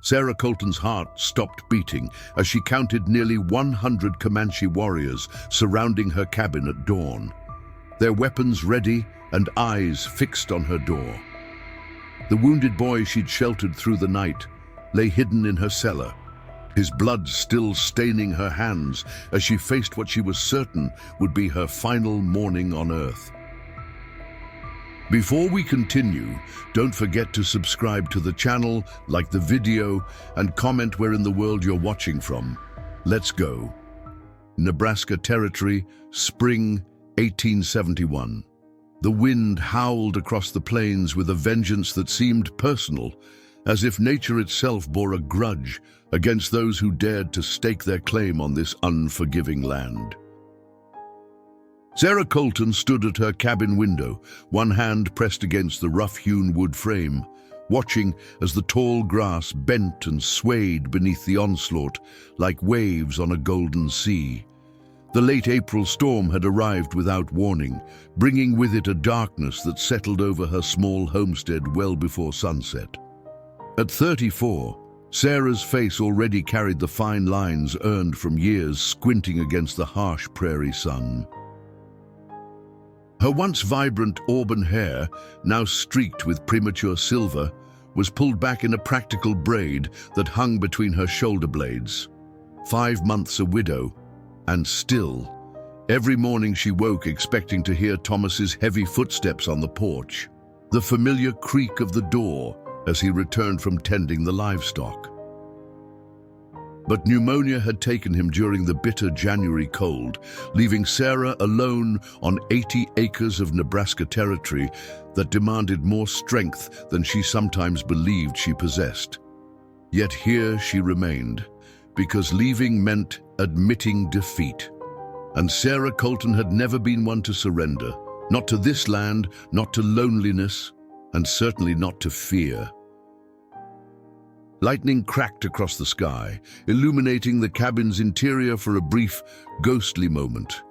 Sarah Colton's heart stopped beating as she counted nearly 100 Comanche warriors surrounding her cabin at dawn, their weapons ready and eyes fixed on her door. The wounded boy she'd sheltered through the night lay hidden in her cellar, his blood still staining her hands as she faced what she was certain would be her final morning on Earth. Before we continue, don't forget to subscribe to the channel, like the video, and comment where in the world you're watching from. Let's go. Nebraska Territory, spring 1871. The wind howled across the plains with a vengeance that seemed personal, as if nature itself bore a grudge against those who dared to stake their claim on this unforgiving land. Sarah Colton stood at her cabin window, one hand pressed against the rough-hewn wood frame, watching as the tall grass bent and swayed beneath the onslaught like waves on a golden sea. The late April storm had arrived without warning, bringing with it a darkness that settled over her small homestead well before sunset. At 34, Sarah's face already carried the fine lines earned from years squinting against the harsh prairie sun. Her once vibrant auburn hair, now streaked with premature silver, was pulled back in a practical braid that hung between her shoulder blades. 5 months a widow, and still, every morning she woke expecting to hear Thomas's heavy footsteps on the porch, the familiar creak of the door as he returned from tending the livestock. But pneumonia had taken him during the bitter January cold, leaving Sarah alone on 80 acres of Nebraska territory that demanded more strength than she sometimes believed she possessed. Yet here she remained, because leaving meant admitting defeat. And Sarah Colton had never been one to surrender, not to this land, not to loneliness, and certainly not to fear. Lightning cracked across the sky, illuminating the cabin's interior for a brief, ghostly moment.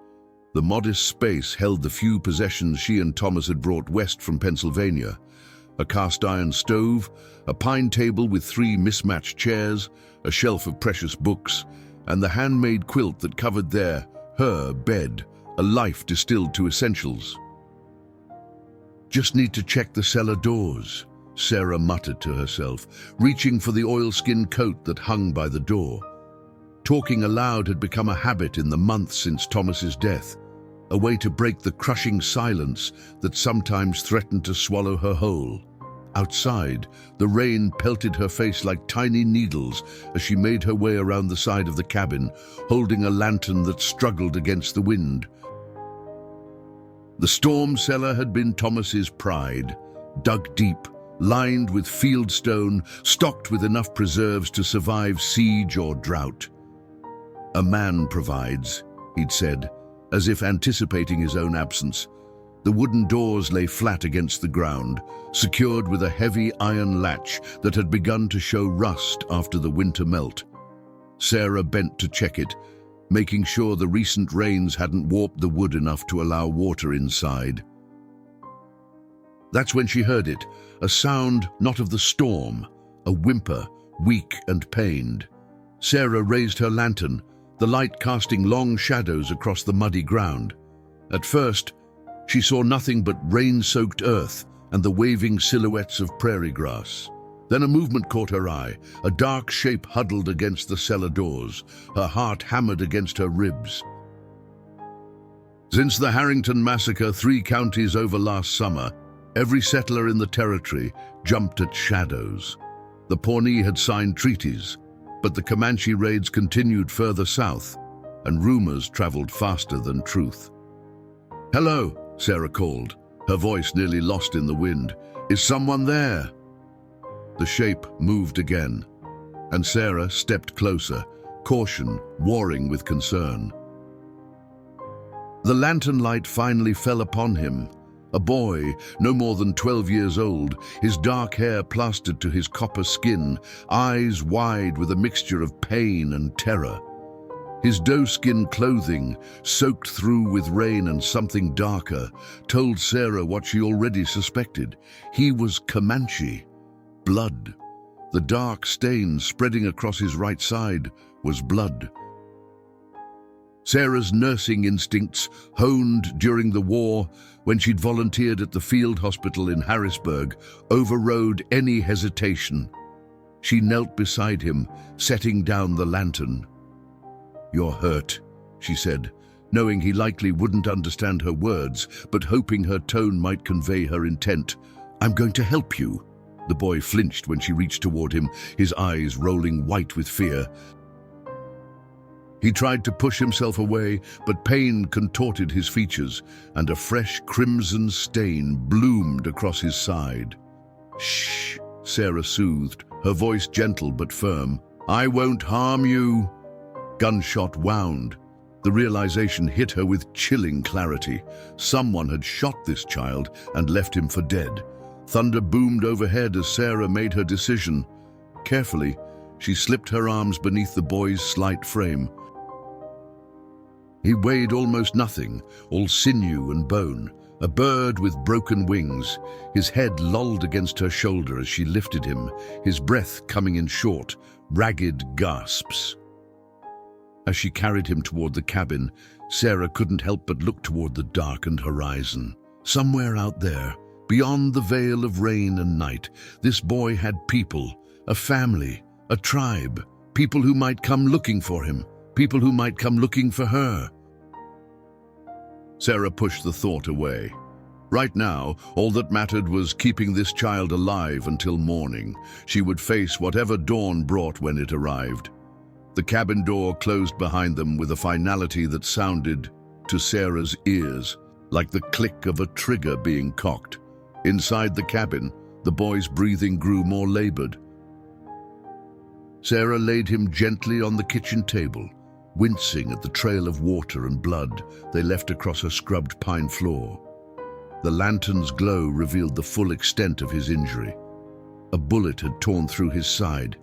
The modest space held the few possessions she and Thomas had brought west from Pennsylvania: a cast-iron stove, a pine table with 3 mismatched chairs, a shelf of precious books, and the handmade quilt that covered her bed, a life distilled to essentials. "Just need to check the cellar doors," Sarah muttered to herself, reaching for the oilskin coat that hung by the door. Talking aloud had become a habit in the months since Thomas's death, a way to break the crushing silence that sometimes threatened to swallow her whole. Outside, the rain pelted her face like tiny needles as she made her way around the side of the cabin, holding a lantern that struggled against the wind. The storm cellar had been Thomas's pride, dug deep, lined with fieldstone, stocked with enough preserves to survive siege or drought. "A man provides," he'd said, as if anticipating his own absence. The wooden doors lay flat against the ground, secured with a heavy iron latch that had begun to show rust after the winter melt. Sarah bent to check it, making sure the recent rains hadn't warped the wood enough to allow water inside. That's when she heard it, a sound not of the storm, a whimper, weak and pained. Sarah raised her lantern, the light casting long shadows across the muddy ground. At first, she saw nothing but rain-soaked earth and the waving silhouettes of prairie grass. Then a movement caught her eye, a dark shape huddled against the cellar doors, her heart hammered against her ribs. Since the Harrington massacre 3 counties over last summer, every settler in the territory jumped at shadows. The Pawnee had signed treaties, but the Comanche raids continued further south, and rumors traveled faster than truth. "Hello," Sarah called, her voice nearly lost in the wind. "Is someone there?" The shape moved again, and Sarah stepped closer, caution warring with concern. The lantern light finally fell upon him. A boy, no more than 12 years old, his dark hair plastered to his copper skin, eyes wide with a mixture of pain and terror. His doe-skin clothing, soaked through with rain and something darker, told Sarah what she already suspected. He was Comanche. Blood. The dark stain spreading across his right side was blood. Sarah's nursing instincts, honed during the war when she'd volunteered at the field hospital in Harrisburg, overrode any hesitation. She knelt beside him, setting down the lantern. "You're hurt," she said, knowing he likely wouldn't understand her words, but hoping her tone might convey her intent. "I'm going to help you." The boy flinched when she reached toward him, his eyes rolling white with fear. He tried to push himself away, but pain contorted his features, and a fresh crimson stain bloomed across his side. "Shh," Sarah soothed, her voice gentle but firm. "I won't harm you." Gunshot wound. The realization hit her with chilling clarity. Someone had shot this child and left him for dead. Thunder boomed overhead as Sarah made her decision. Carefully, she slipped her arms beneath the boy's slight frame. He weighed almost nothing, all sinew and bone, a bird with broken wings. His head lolled against her shoulder as she lifted him, his breath coming in short, ragged gasps. As she carried him toward the cabin, Sarah couldn't help but look toward the darkened horizon. Somewhere out there, beyond the veil of rain and night, this boy had people, a family, a tribe, people who might come looking for him, people who might come looking for her. Sarah pushed the thought away. Right now, all that mattered was keeping this child alive until morning. She would face whatever dawn brought when it arrived. The cabin door closed behind them with a finality that sounded, to Sarah's ears, like the click of a trigger being cocked. Inside the cabin, the boy's breathing grew more labored. Sarah laid him gently on the kitchen table, wincing at the trail of water and blood they left across her scrubbed pine floor. The lantern's glow revealed the full extent of his injury. A bullet had torn through his side,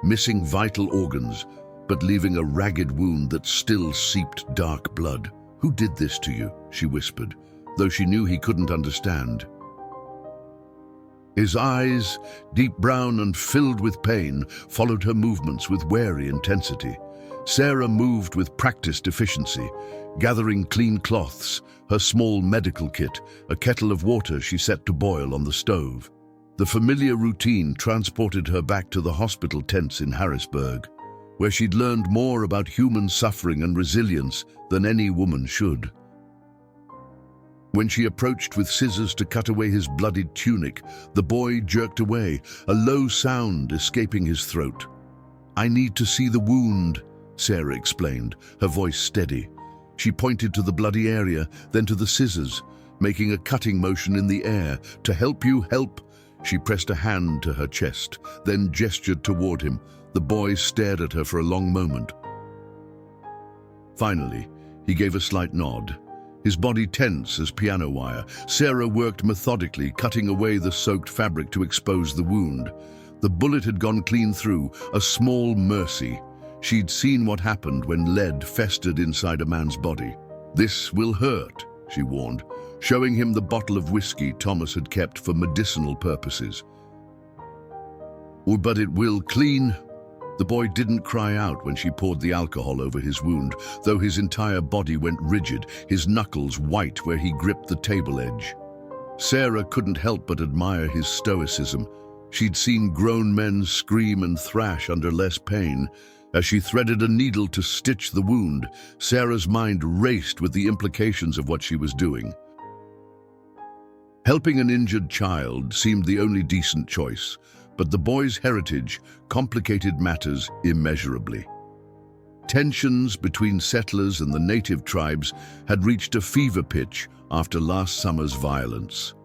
missing vital organs, but leaving a ragged wound that still seeped dark blood. "Who did this to you?" she whispered, though she knew he couldn't understand. His eyes, deep brown and filled with pain, followed her movements with wary intensity. Sarah moved with practiced efficiency, gathering clean cloths, her small medical kit, a kettle of water she set to boil on the stove. The familiar routine transported her back to the hospital tents in Harrisburg, where she'd learned more about human suffering and resilience than any woman should. When she approached with scissors to cut away his bloodied tunic, the boy jerked away, a low sound escaping his throat. "I need to see the wound," Sarah explained, her voice steady. She pointed to the bloody area, then to the scissors, making a cutting motion in the air. "To help you, help." She pressed a hand to her chest, then gestured toward him. The boy stared at her for a long moment. Finally, he gave a slight nod, his body tense as piano wire. Sarah worked methodically, cutting away the soaked fabric to expose the wound. The bullet had gone clean through, a small mercy. She'd seen what happened when lead festered inside a man's body. "This will hurt," she warned, showing him the bottle of whiskey Thomas had kept for medicinal purposes. "Oh, but it will clean." The boy didn't cry out when she poured the alcohol over his wound, though his entire body went rigid, his knuckles white where he gripped the table edge. Sarah couldn't help but admire his stoicism. She'd seen grown men scream and thrash under less pain. As she threaded a needle to stitch the wound, Sarah's mind raced with the implications of what she was doing. Helping an injured child seemed the only decent choice, but the boy's heritage complicated matters immeasurably. Tensions between settlers and the native tribes had reached a fever pitch after last summer's violence.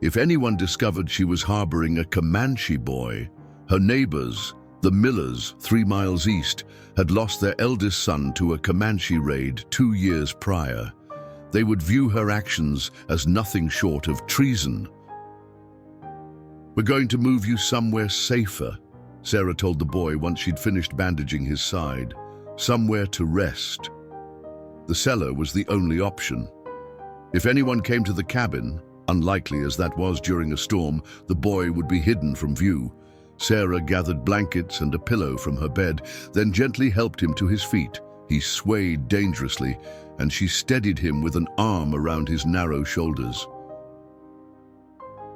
If anyone discovered she was harboring a Comanche boy, her neighbors, the Millers, 3 miles east, had lost their eldest son to a Comanche raid 2 years prior. They would view her actions as nothing short of treason. "We're going to move you somewhere safer," Sarah told the boy once she'd finished bandaging his side. "Somewhere to rest." The cellar was the only option. If anyone came to the cabin, unlikely as that was during a storm, the boy would be hidden from view. Sarah gathered blankets and a pillow from her bed, then gently helped him to his feet. He swayed dangerously, and she steadied him with an arm around his narrow shoulders.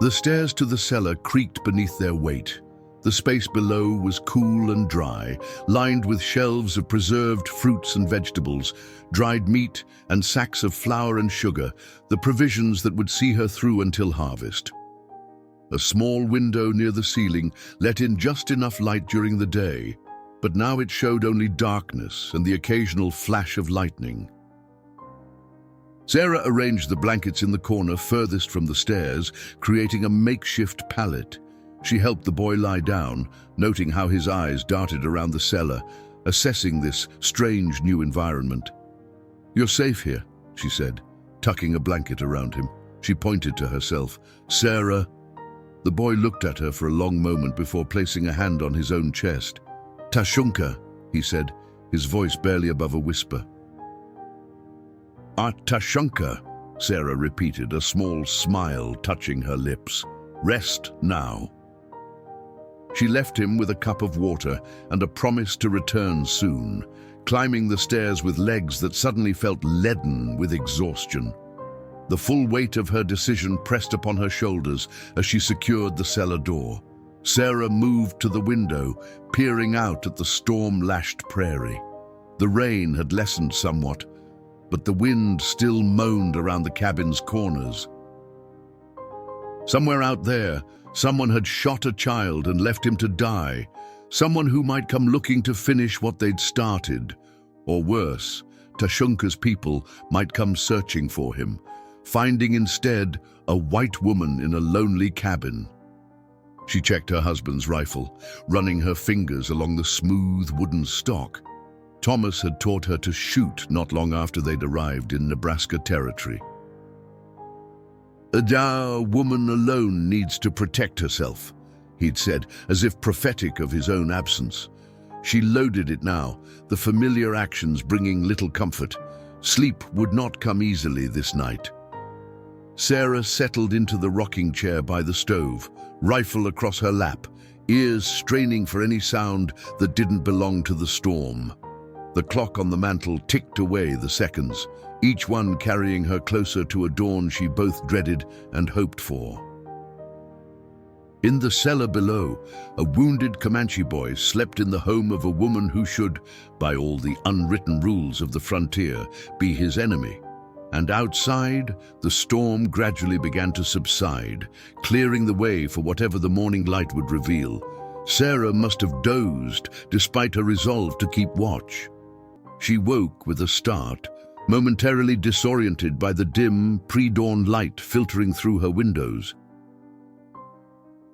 The stairs to the cellar creaked beneath their weight. The space below was cool and dry, lined with shelves of preserved fruits and vegetables, dried meat and sacks of flour and sugar, the provisions that would see her through until harvest. A small window near the ceiling let in just enough light during the day, but now it showed only darkness and the occasional flash of lightning. Sarah arranged the blankets in the corner furthest from the stairs, creating a makeshift pallet. She helped the boy lie down, noting how his eyes darted around the cellar, assessing this strange new environment. "You're safe here," she said, tucking a blanket around him. She pointed to herself. "Sarah." The boy looked at her for a long moment before placing a hand on his own chest. "Tashunka," he said, his voice barely above a whisper. "Tashunka," Sarah repeated, a small smile touching her lips. "Rest now." She left him with a cup of water and a promise to return soon, climbing the stairs with legs that suddenly felt leaden with exhaustion. The full weight of her decision pressed upon her shoulders as she secured the cellar door. Sarah moved to the window, peering out at the storm-lashed prairie. The rain had lessened somewhat, but the wind still moaned around the cabin's corners. Somewhere out there, someone had shot a child and left him to die, someone who might come looking to finish what they'd started. Or worse, Tashunka's people might come searching for him, finding instead a white woman in a lonely cabin. She checked her husband's rifle, running her fingers along the smooth wooden stock. Thomas had taught her to shoot not long after they'd arrived in Nebraska territory. "A woman alone needs to protect herself," he'd said, as if prophetic of his own absence. She loaded it now, the familiar actions bringing little comfort. Sleep would not come easily this night. Sarah settled into the rocking chair by the stove, rifle across her lap, ears straining for any sound that didn't belong to the storm. The clock on the mantel ticked away the seconds, each one carrying her closer to a dawn she both dreaded and hoped for. In the cellar below, a wounded Comanche boy slept in the home of a woman who should, by all the unwritten rules of the frontier, be his enemy. And outside, the storm gradually began to subside, clearing the way for whatever the morning light would reveal. Sarah must have dozed, despite her resolve to keep watch. She woke with a start, momentarily disoriented by the dim, pre-dawn light filtering through her windows.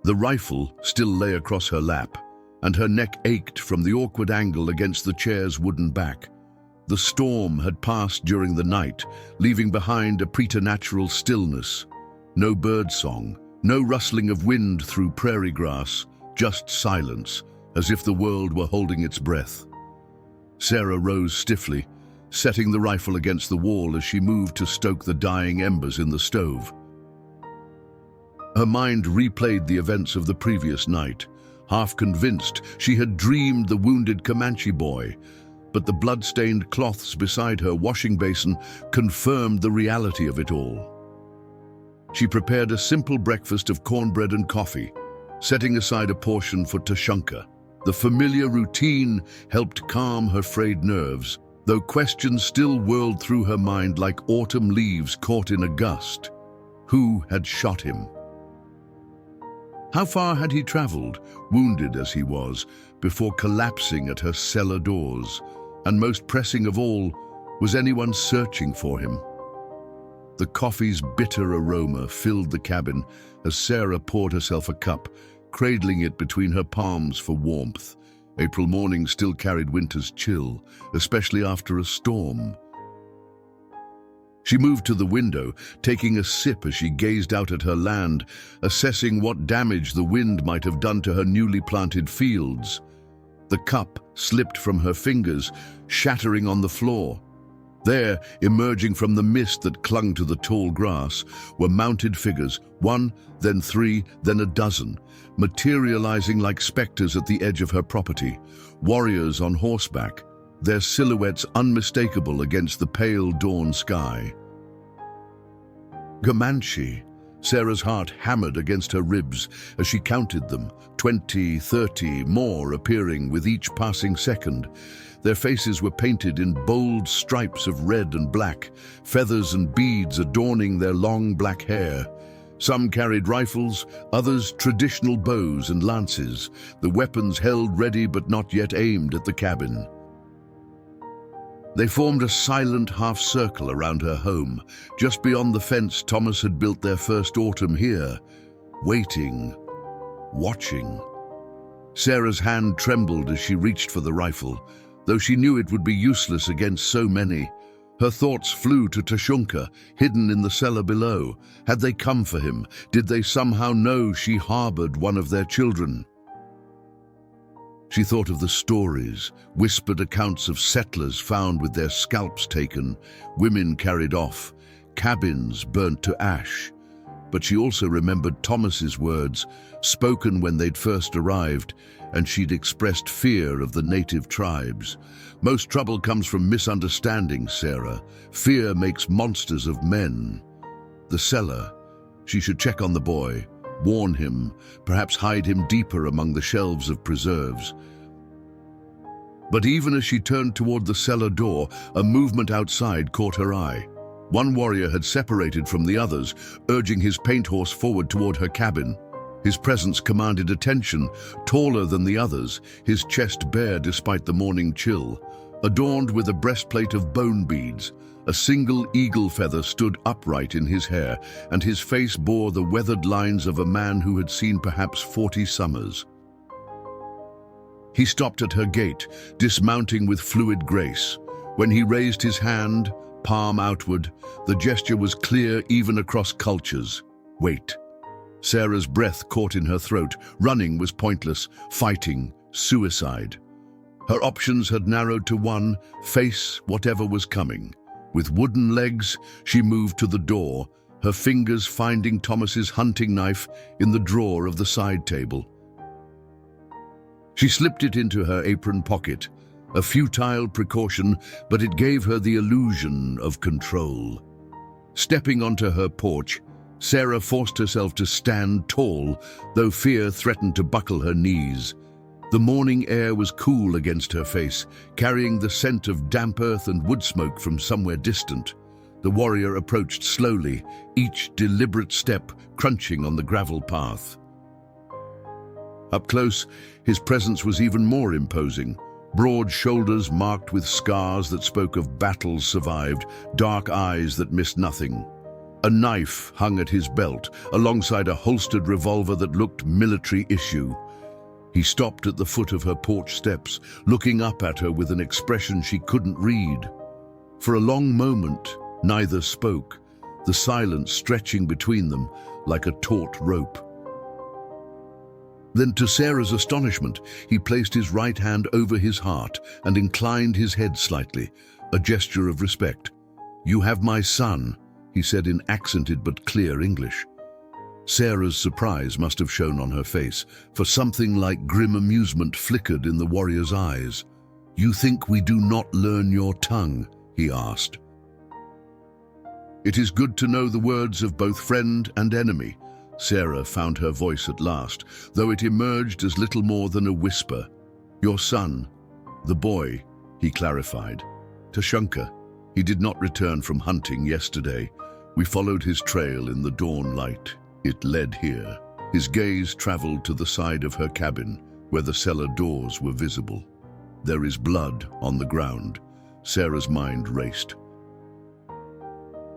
The rifle still lay across her lap, and her neck ached from the awkward angle against the chair's wooden back. The storm had passed during the night, leaving behind a preternatural stillness. No birdsong, no rustling of wind through prairie grass, just silence, as if the world were holding its breath. Sarah rose stiffly, setting the rifle against the wall as she moved to stoke the dying embers in the stove. Her mind replayed the events of the previous night, half convinced she had dreamed the wounded Comanche boy, but the blood-stained cloths beside her washing basin confirmed the reality of it all. She prepared a simple breakfast of cornbread and coffee, setting aside a portion for Tashunka. The familiar routine helped calm her frayed nerves, though questions still whirled through her mind like autumn leaves caught in a gust. Who had shot him? How far had he traveled, wounded as he was, before collapsing at her cellar doors? And most pressing of all, was anyone searching for him? The coffee's bitter aroma filled the cabin as Sarah poured herself a cup, cradling it between her palms for warmth. April mornings still carried winter's chill, especially after a storm. She moved to the window, taking a sip as she gazed out at her land, assessing what damage the wind might have done to her newly planted fields. The cup slipped from her fingers, shattering on the floor. There, emerging from the mist that clung to the tall grass, were mounted figures, one, then three, then a dozen, materializing like specters at the edge of her property, warriors on horseback, their silhouettes unmistakable against the pale dawn sky. Comanche. Sarah's heart hammered against her ribs as she counted them, 20, 30 more appearing with each passing second. Their faces were painted in bold stripes of red and black, feathers and beads adorning their long black hair. Some carried rifles, others traditional bows and lances, the weapons held ready but not yet aimed at the cabin. They formed a silent half-circle around her home. Just beyond the fence, Thomas had built their first autumn here, waiting, watching. Sarah's hand trembled as she reached for the rifle, though she knew it would be useless against so many. Her thoughts flew to Tashunka, hidden in the cellar below. Had they come for him? Did they somehow know she harbored one of their children? She thought of the stories, whispered accounts of settlers found with their scalps taken, women carried off, cabins burnt to ash. But she also remembered Thomas's words, spoken when they'd first arrived, and she'd expressed fear of the native tribes. Most trouble comes from misunderstanding, Sarah. Fear makes monsters of men. The cellar. She should check on the boy, warn him, perhaps hide him deeper among the shelves of preserves. But even as she turned toward the cellar door, a movement outside caught her eye. One warrior had separated from the others, urging his paint horse forward toward her cabin. His presence commanded attention, taller than the others, his chest bare despite the morning chill. Adorned with a breastplate of bone beads, a single eagle feather stood upright in his hair, and his face bore the weathered lines of a man who had seen perhaps 40 summers. He stopped at her gate, dismounting with fluid grace. When he raised his hand, palm outward, the gesture was clear even across cultures. Wait. Sarah's breath caught in her throat. Running was pointless, fighting, suicide. Her options had narrowed to one: face whatever was coming. With wooden legs, she moved to the door, her fingers finding Thomas's hunting knife in the drawer of the side table. She slipped it into her apron pocket, a futile precaution, but it gave her the illusion of control. Stepping onto her porch, Sarah forced herself to stand tall, though fear threatened to buckle her knees. The morning air was cool against her face, carrying the scent of damp earth and wood smoke from somewhere distant. The warrior approached slowly, each deliberate step crunching on the gravel path. Up close, his presence was even more imposing. Broad shoulders marked with scars that spoke of battles survived, dark eyes that missed nothing. A knife hung at his belt, alongside a holstered revolver that looked military issue. He stopped at the foot of her porch steps, looking up at her with an expression she couldn't read. For a long moment, neither spoke, the silence stretching between them like a taut rope. Then, to Sarah's astonishment, he placed his right hand over his heart and inclined his head slightly, a gesture of respect. "You have my son," he said in accented but clear English. Sarah's surprise must have shown on her face, for something like grim amusement flickered in the warrior's eyes. "You think we do not learn your tongue?" he asked. "It is good to know the words of both friend and enemy." Sarah found her voice at last, though it emerged as little more than a whisper. "Your son, the boy," he clarified. "Tashunka. He did not return from hunting yesterday. We followed his trail in the dawn light. It led here." His gaze traveled to the side of her cabin, where the cellar doors were visible. "There is blood on the ground." Sarah's mind raced.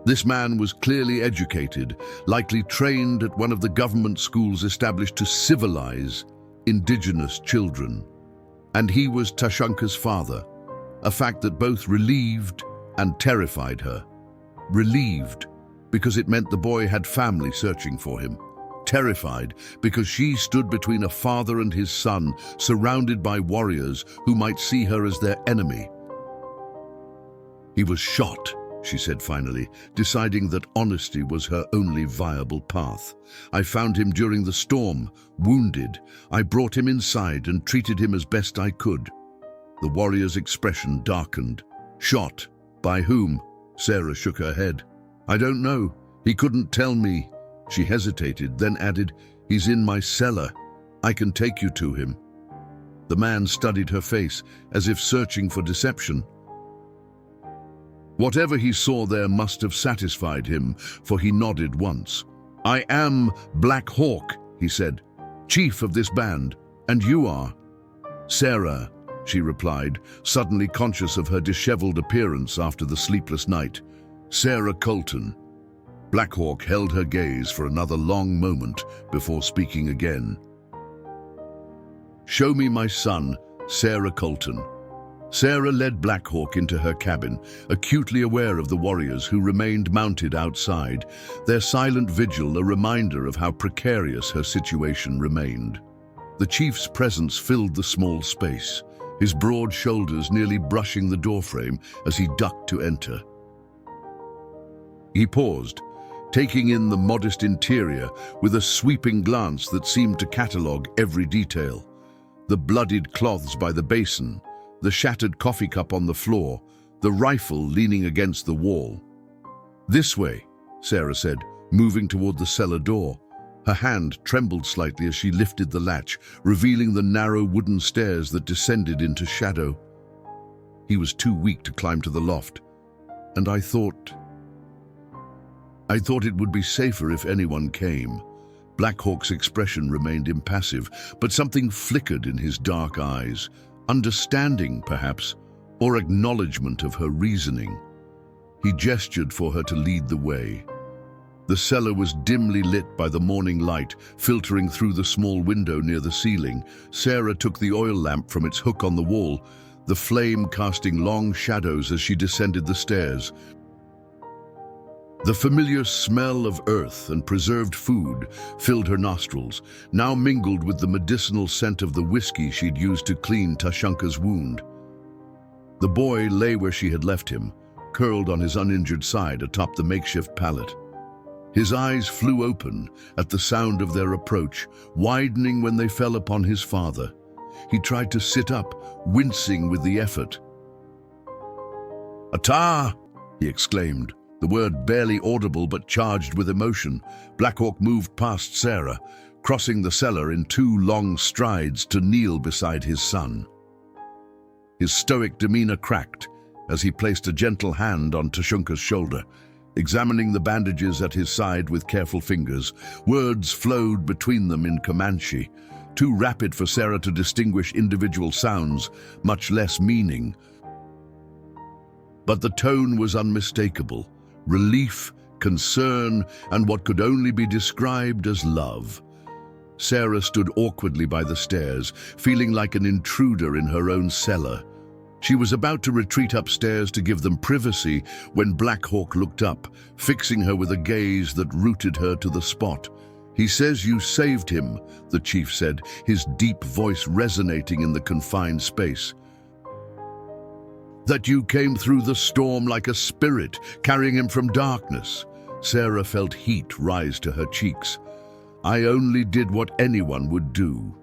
This man was clearly educated, likely trained at one of the government schools established to civilize indigenous children. And he was Tashunka's father, a fact that both relieved and terrified her. Relieved, because it meant the boy had family searching for him. Terrified, because she stood between a father and his son, surrounded by warriors who might see her as their enemy. He was shot, she said finally, deciding that honesty was her only viable path. I found him during the storm, wounded. I brought him inside and treated him as best I could. The warrior's expression darkened. Shot? By whom? Sarah shook her head. I don't know. He couldn't tell me. She hesitated, then added, He's in my cellar. I can take you to him. The man studied her face, as if searching for deception. Whatever he saw there must have satisfied him, for he nodded once. I am Black Hawk, he said, chief of this band, and you are? Sarah, she replied, suddenly conscious of her disheveled appearance after the sleepless night. Sarah Colton. Black Hawk held her gaze for another long moment before speaking again. Show me my son, Sarah Colton. Sarah led Black Hawk into her cabin, acutely aware of the warriors who remained mounted outside, their silent vigil a reminder of how precarious her situation remained. The chief's presence filled the small space, his broad shoulders nearly brushing the doorframe as he ducked to enter. He paused, taking in the modest interior with a sweeping glance that seemed to catalogue every detail. The bloodied cloths by the basin, the shattered coffee cup on the floor, the rifle leaning against the wall. This way, Sarah said, moving toward the cellar door. Her hand trembled slightly as she lifted the latch, revealing the narrow wooden stairs that descended into shadow. He was too weak to climb to the loft, and I thought it would be safer if anyone came. Black Hawk's expression remained impassive, but something flickered in his dark eyes. Understanding, perhaps, or acknowledgement of her reasoning. He gestured for her to lead the way. The cellar was dimly lit by the morning light, filtering through the small window near the ceiling. Sarah took the oil lamp from its hook on the wall, the flame casting long shadows as she descended the stairs. The familiar smell of earth and preserved food filled her nostrils, now mingled with the medicinal scent of the whiskey she'd used to clean Tashunka's wound. The boy lay where she had left him, curled on his uninjured side atop the makeshift pallet. His eyes flew open at the sound of their approach, widening when they fell upon his father. He tried to sit up, wincing with the effort. "Ata!" he exclaimed, the word barely audible but charged with emotion. Black Hawk moved past Sarah, crossing the cellar in 2 long strides to kneel beside his son. His stoic demeanor cracked as he placed a gentle hand on Tashunka's shoulder, examining the bandages at his side with careful fingers. Words flowed between them in Comanche, too rapid for Sarah to distinguish individual sounds, much less meaning. But the tone was unmistakable. Relief, concern, and what could only be described as love. Sarah stood awkwardly by the stairs, feeling like an intruder in her own cellar. She was about to retreat upstairs to give them privacy when Black Hawk looked up, fixing her with a gaze that rooted her to the spot. "He says you saved him," the chief said, his deep voice resonating in the confined space. "That you came through the storm like a spirit, carrying him from darkness." Sarah felt heat rise to her cheeks. "I only did what anyone would do."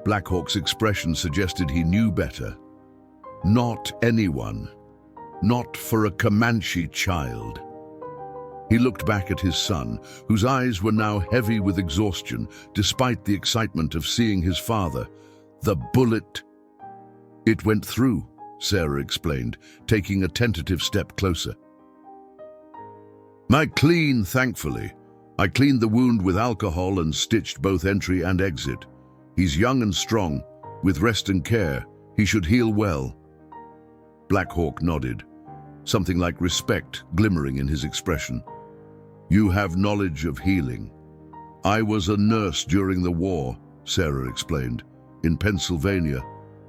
Black Hawk's expression suggested he knew better. Not anyone. Not for a Comanche child. He looked back at his son, whose eyes were now heavy with exhaustion, despite the excitement of seeing his father. "The bullet..." "It went through," Sarah explained, taking a tentative step closer. Thankfully. I cleaned the wound with alcohol and stitched both entry and exit. He's young and strong. With rest and care, he should heal well." Black Hawk nodded, something like respect glimmering in his expression. "You have knowledge of healing." "I was a nurse during the war," Sarah explained, "in Pennsylvania,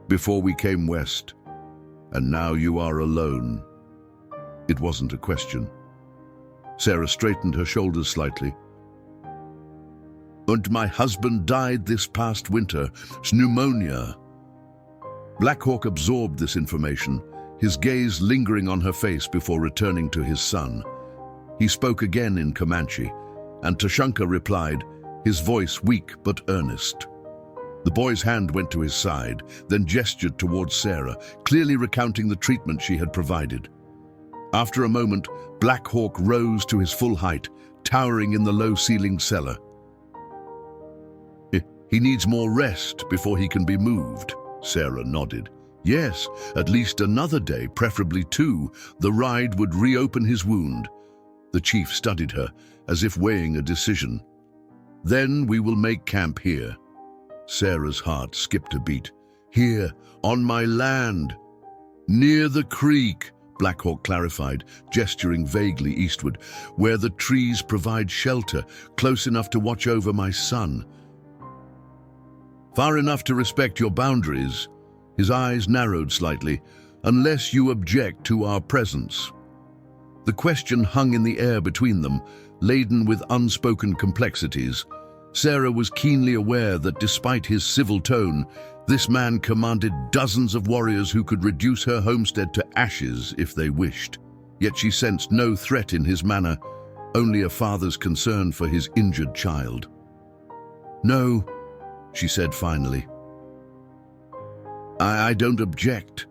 before we came west. And now you are alone." It wasn't a question. Sarah straightened her shoulders slightly. "And my husband died this past winter, pneumonia." Black Hawk absorbed this information, his gaze lingering on her face before returning to his son. He spoke again in Comanche, and Tashanka replied, his voice weak but earnest. The boy's hand went to his side, then gestured towards Sarah, clearly recounting the treatment she had provided. After a moment, Black Hawk rose to his full height, towering in the low-ceilinged cellar. He needs more rest before he can be moved, Sarah nodded. Yes, at least another day, preferably 2. The ride would reopen his wound. The chief studied her, as if weighing a decision. Then we will make camp here. Sarah's heart skipped a beat. Here, on my land. Near the creek, Black Hawk clarified, gesturing vaguely eastward, where the trees provide shelter, close enough to watch over my son. Far enough to respect your boundaries. His eyes narrowed slightly, unless you object to our presence. The question hung in the air between them, laden with unspoken complexities. Sarah was keenly aware that despite his civil tone, this man commanded dozens of warriors who could reduce her homestead to ashes if they wished. Yet she sensed no threat in his manner, only a father's concern for his injured child. No, she said finally. I don't object.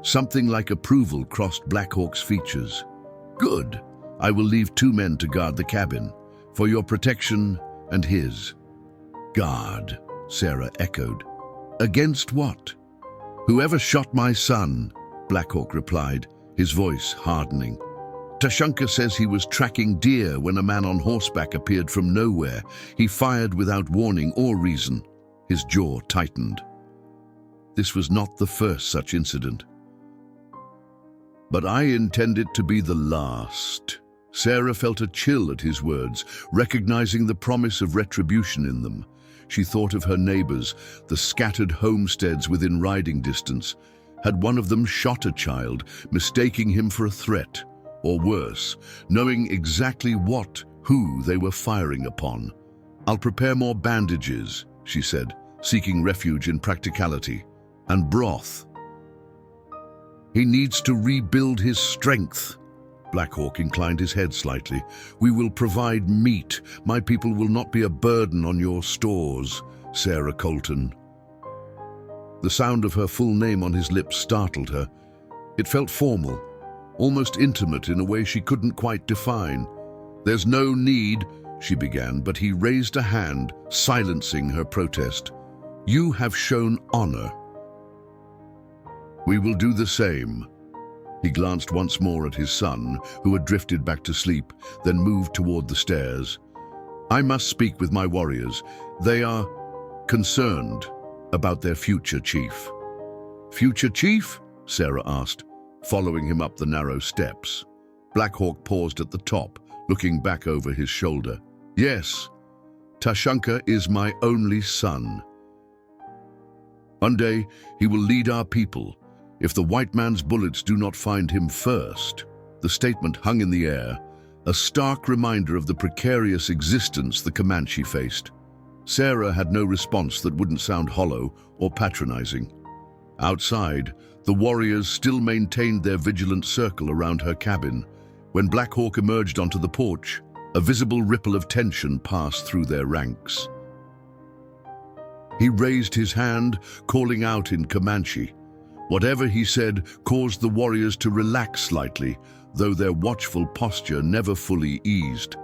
Something like approval crossed Black Hawk's features. Good. I will leave 2 men to guard the cabin, for your protection and his. Guard, Sarah echoed. Against what? Whoever shot my son, Black Hawk replied, his voice hardening. Tashanka says he was tracking deer when a man on horseback appeared from nowhere. He fired without warning or reason. His jaw tightened. This was not the first such incident. But I intend it to be the last. Sarah felt a chill at his words, recognizing the promise of retribution in them. She thought of her neighbors, the scattered homesteads within riding distance. Had one of them shot a child, mistaking him for a threat? Or worse, knowing exactly who they were firing upon? I'll prepare more bandages, she said, seeking refuge in practicality. And broth. He needs to rebuild his strength. Black Hawk inclined his head slightly. We will provide meat. My people will not be a burden on your stores, Sarah Colton. The sound of her full name on his lips startled her. It felt formal, almost intimate in a way she couldn't quite define. There's no need, she began, but he raised a hand, silencing her protest. You have shown honor. We will do the same. He glanced once more at his son, who had drifted back to sleep, then moved toward the stairs. I must speak with my warriors. They are concerned about their future chief. Future chief? Sarah asked, following him up the narrow steps. Black Hawk paused at the top, looking back over his shoulder. Yes, Tashanka is my only son. One day, he will lead our people. If the white man's bullets do not find him first. The statement hung in the air, a stark reminder of the precarious existence the Comanche faced. Sarah had no response that wouldn't sound hollow or patronizing. Outside, the warriors still maintained their vigilant circle around her cabin. When Black Hawk emerged onto the porch, a visible ripple of tension passed through their ranks. He raised his hand, calling out in Comanche. Whatever he said caused the warriors to relax slightly, though their watchful posture never fully eased.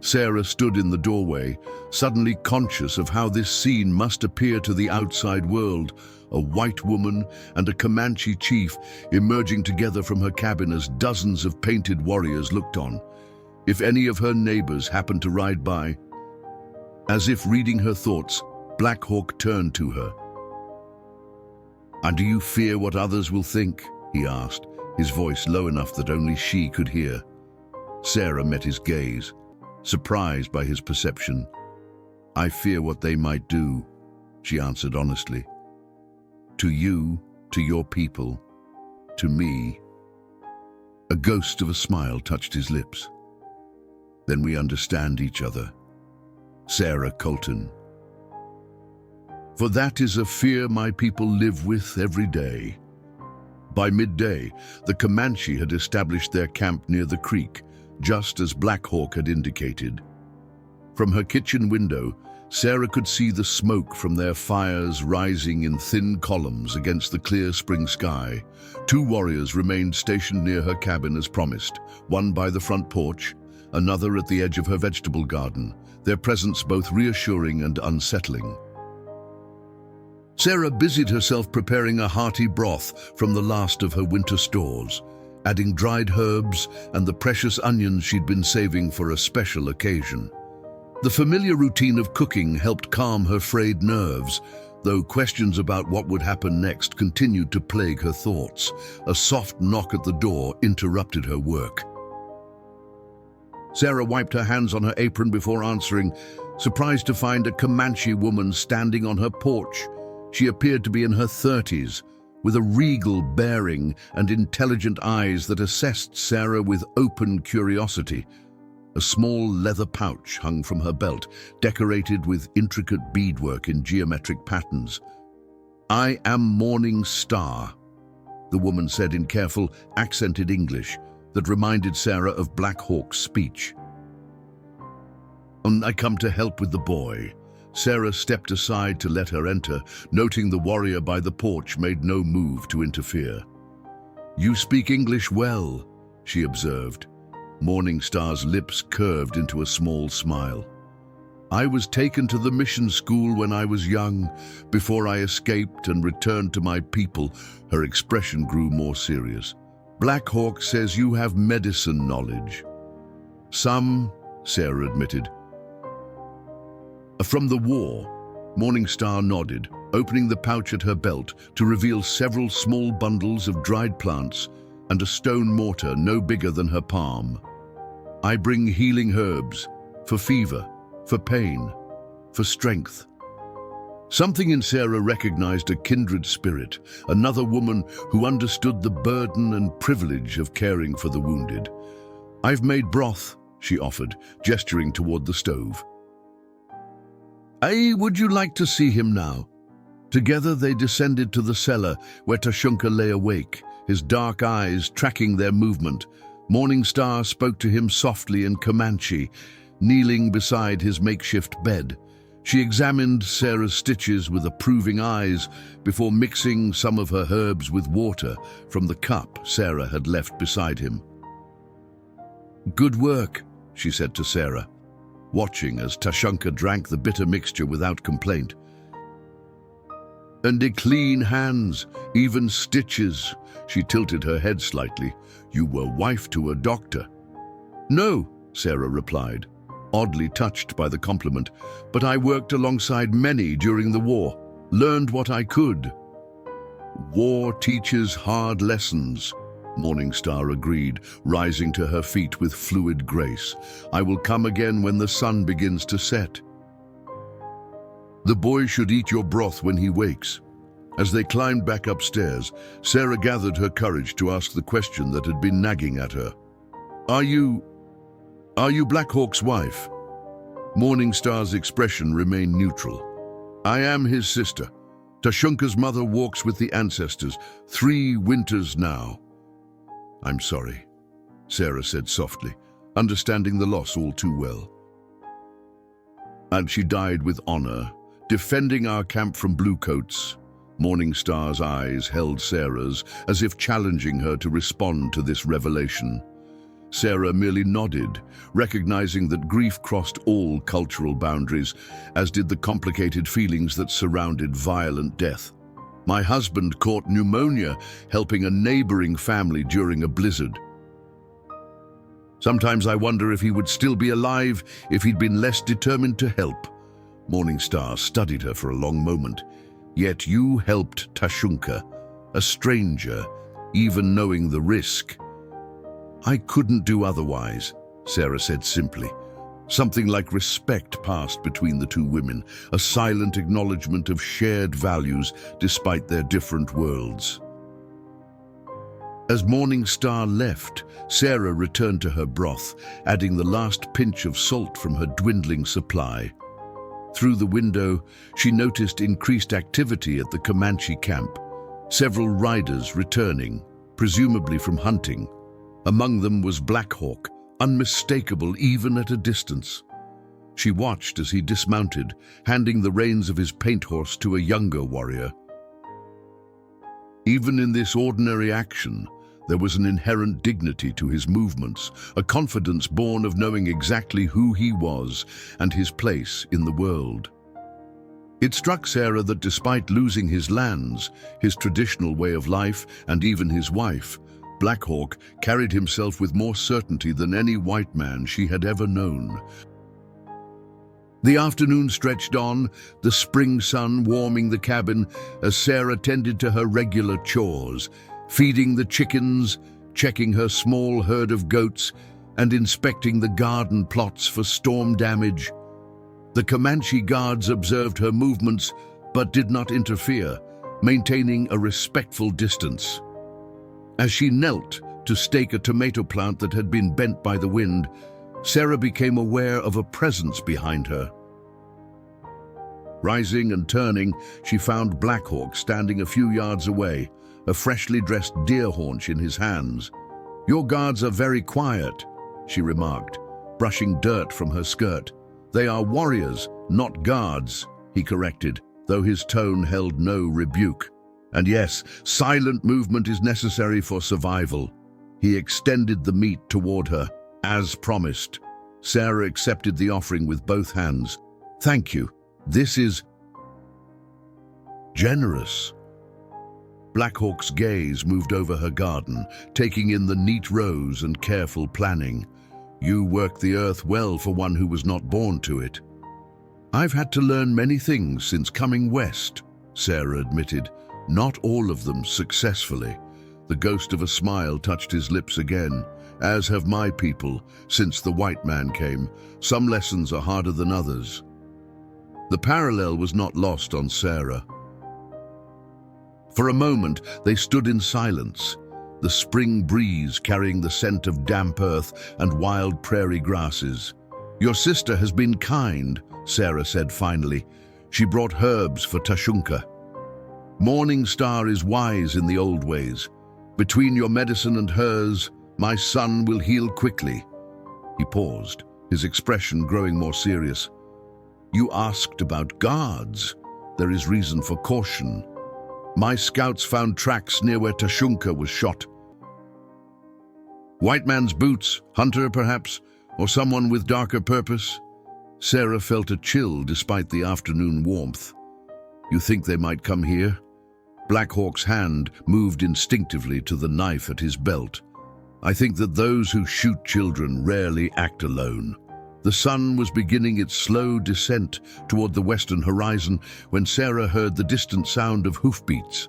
Sarah stood in the doorway, suddenly conscious of how this scene must appear to the outside world, a white woman and a Comanche chief emerging together from her cabin as dozens of painted warriors looked on. If any of her neighbors happened to ride by, as if reading her thoughts, Black Hawk turned to her. And do you fear what others will think? He asked, his voice low enough that only she could hear. Sarah met his gaze, surprised by his perception. I fear what they might do, she answered honestly. To you, to your people, to me. A ghost of a smile touched his lips. Then we understand each other. Sarah Colton. For that is a fear my people live with every day. By midday, the Comanche had established their camp near the creek, just as Black Hawk had indicated. From her kitchen window, Sarah could see the smoke from their fires rising in thin columns against the clear spring sky. Two warriors remained stationed near her cabin as promised, one by the front porch, another at the edge of her vegetable garden, their presence both reassuring and unsettling. Sarah busied herself preparing a hearty broth from the last of her winter stores, adding dried herbs and the precious onions she'd been saving for a special occasion. The familiar routine of cooking helped calm her frayed nerves, though questions about what would happen next continued to plague her thoughts. A soft knock at the door interrupted her work. Sarah wiped her hands on her apron before answering, surprised to find a Comanche woman standing on her porch. She appeared to be in her 30s, with a regal bearing and intelligent eyes that assessed Sarah with open curiosity. A small leather pouch hung from her belt, decorated with intricate beadwork in geometric patterns. "I am Morning Star," the woman said in careful, accented English that reminded Sarah of Black Hawk's speech. "I come to help with the boy." Sarah stepped aside to let her enter, noting the warrior by the porch made no move to interfere. "You speak English well," she observed. Morning Star's lips curved into a small smile. "I was taken to the mission school when I was young, before I escaped and returned to my people." Her expression grew more serious. "Black Hawk says you have medicine knowledge." "Some," Sarah admitted. "From the war," Morning Star nodded, opening the pouch at her belt to reveal several small bundles of dried plants and a stone mortar no bigger than her palm. "I bring healing herbs, for fever, for pain, for strength." Something in Sarah recognized a kindred spirit, another woman who understood the burden and privilege of caring for the wounded. "I've made broth," she offered, gesturing toward the stove. Would you like to see him now?" Together they descended to the cellar where Tashunka lay awake, his dark eyes tracking their movement. Morning Star spoke to him softly in Comanche, kneeling beside his makeshift bed. She examined Sarah's stitches with approving eyes before mixing some of her herbs with water from the cup Sarah had left beside him. "Good work," she said to Sarah, watching as Tashunka drank the bitter mixture without complaint. "And clean hands, even stitches." She tilted her head slightly. "You were wife to a doctor." "No," Sarah replied, oddly touched by the compliment, "but I worked alongside many during the war, learned what I could." "War teaches hard lessons," Morning Star agreed, rising to her feet with fluid grace. "I will come again when the sun begins to set." "The boy should eat your broth when he wakes." As they climbed back upstairs, Sarah gathered her courage to ask the question that had been nagging at her. Are you Black Hawk's wife?" Morning Star's expression remained neutral. "I am his sister. Tashunka's mother walks with the ancestors, 3 winters now." "I'm sorry," Sarah said softly, understanding the loss all too well. "And she died with honor, defending our camp from bluecoats." Morning Star's eyes held Sarah's, as if challenging her to respond to this revelation. Sarah merely nodded, recognizing that grief crossed all cultural boundaries, as did the complicated feelings that surrounded violent death. "My husband caught pneumonia helping a neighboring family during a blizzard. Sometimes I wonder if he would still be alive if he'd been less determined to help." Morning Star studied her for a long moment. "Yet you helped Tashunka, a stranger, even knowing the risk." "I couldn't do otherwise," Sarah said simply. Something like respect passed between the two women, a silent acknowledgement of shared values despite their different worlds. As Morning Star left, Sarah returned to her broth, adding the last pinch of salt from her dwindling supply. Through the window, she noticed increased activity at the Comanche camp. several riders returning, presumably from hunting. Among them was Black Hawk, unmistakable even at a distance. She watched as he dismounted, handing the reins of his paint horse to a younger warrior. Even in this ordinary action, there was an inherent dignity to his movements, a confidence born of knowing exactly who he was and his place in the world. It struck Sarah that despite losing his lands, his traditional way of life, and even his wife, Black Hawk carried himself with more certainty than any white man she had ever known. The afternoon stretched on, the spring sun warming the cabin as Sarah tended to her regular chores, feeding the chickens, checking her small herd of goats, and inspecting the garden plots for storm damage. The Comanche guards observed her movements but did not interfere, maintaining a respectful distance. As she knelt to stake a tomato plant that had been bent by the wind, Sarah became aware of a presence behind her. Rising and turning, she found Black Hawk standing a few yards away, a freshly dressed deer haunch in his hands. "Your guards are very quiet," she remarked, brushing dirt from her skirt. "They are warriors, not guards," he corrected, though his tone held no rebuke. "And yes, silent movement is necessary for survival." He extended the meat toward her, as promised. Sarah accepted the offering with both hands. "Thank you. This is generous." Black Hawk's gaze moved over her garden, taking in the neat rows and careful planning. "You work the earth well for one who was not born to it." "I've had to learn many things since coming west," Sarah admitted. "Not all of them successfully." The ghost of a smile touched his lips again. "As have my people, since the white man came. Some lessons are harder than others." The parallel was not lost on Sarah. For a moment, they stood in silence, the spring breeze carrying the scent of damp earth and wild prairie grasses. "Your sister has been kind," Sarah said finally. "She brought herbs for Tashunka. Morning Star is wise in the old ways. Between your medicine and hers, my son will heal quickly." He paused, his expression growing more serious. "You asked about guards. There is reason for caution. My scouts found tracks near where Tashunka was shot. White man's boots, hunter perhaps, or someone with darker purpose?" Sarah felt a chill despite the afternoon warmth. "You think they might come here?" Black Hawk's hand moved instinctively to the knife at his belt. "I think that those who shoot children rarely act alone." The sun was beginning its slow descent toward the western horizon when Sarah heard the distant sound of hoofbeats.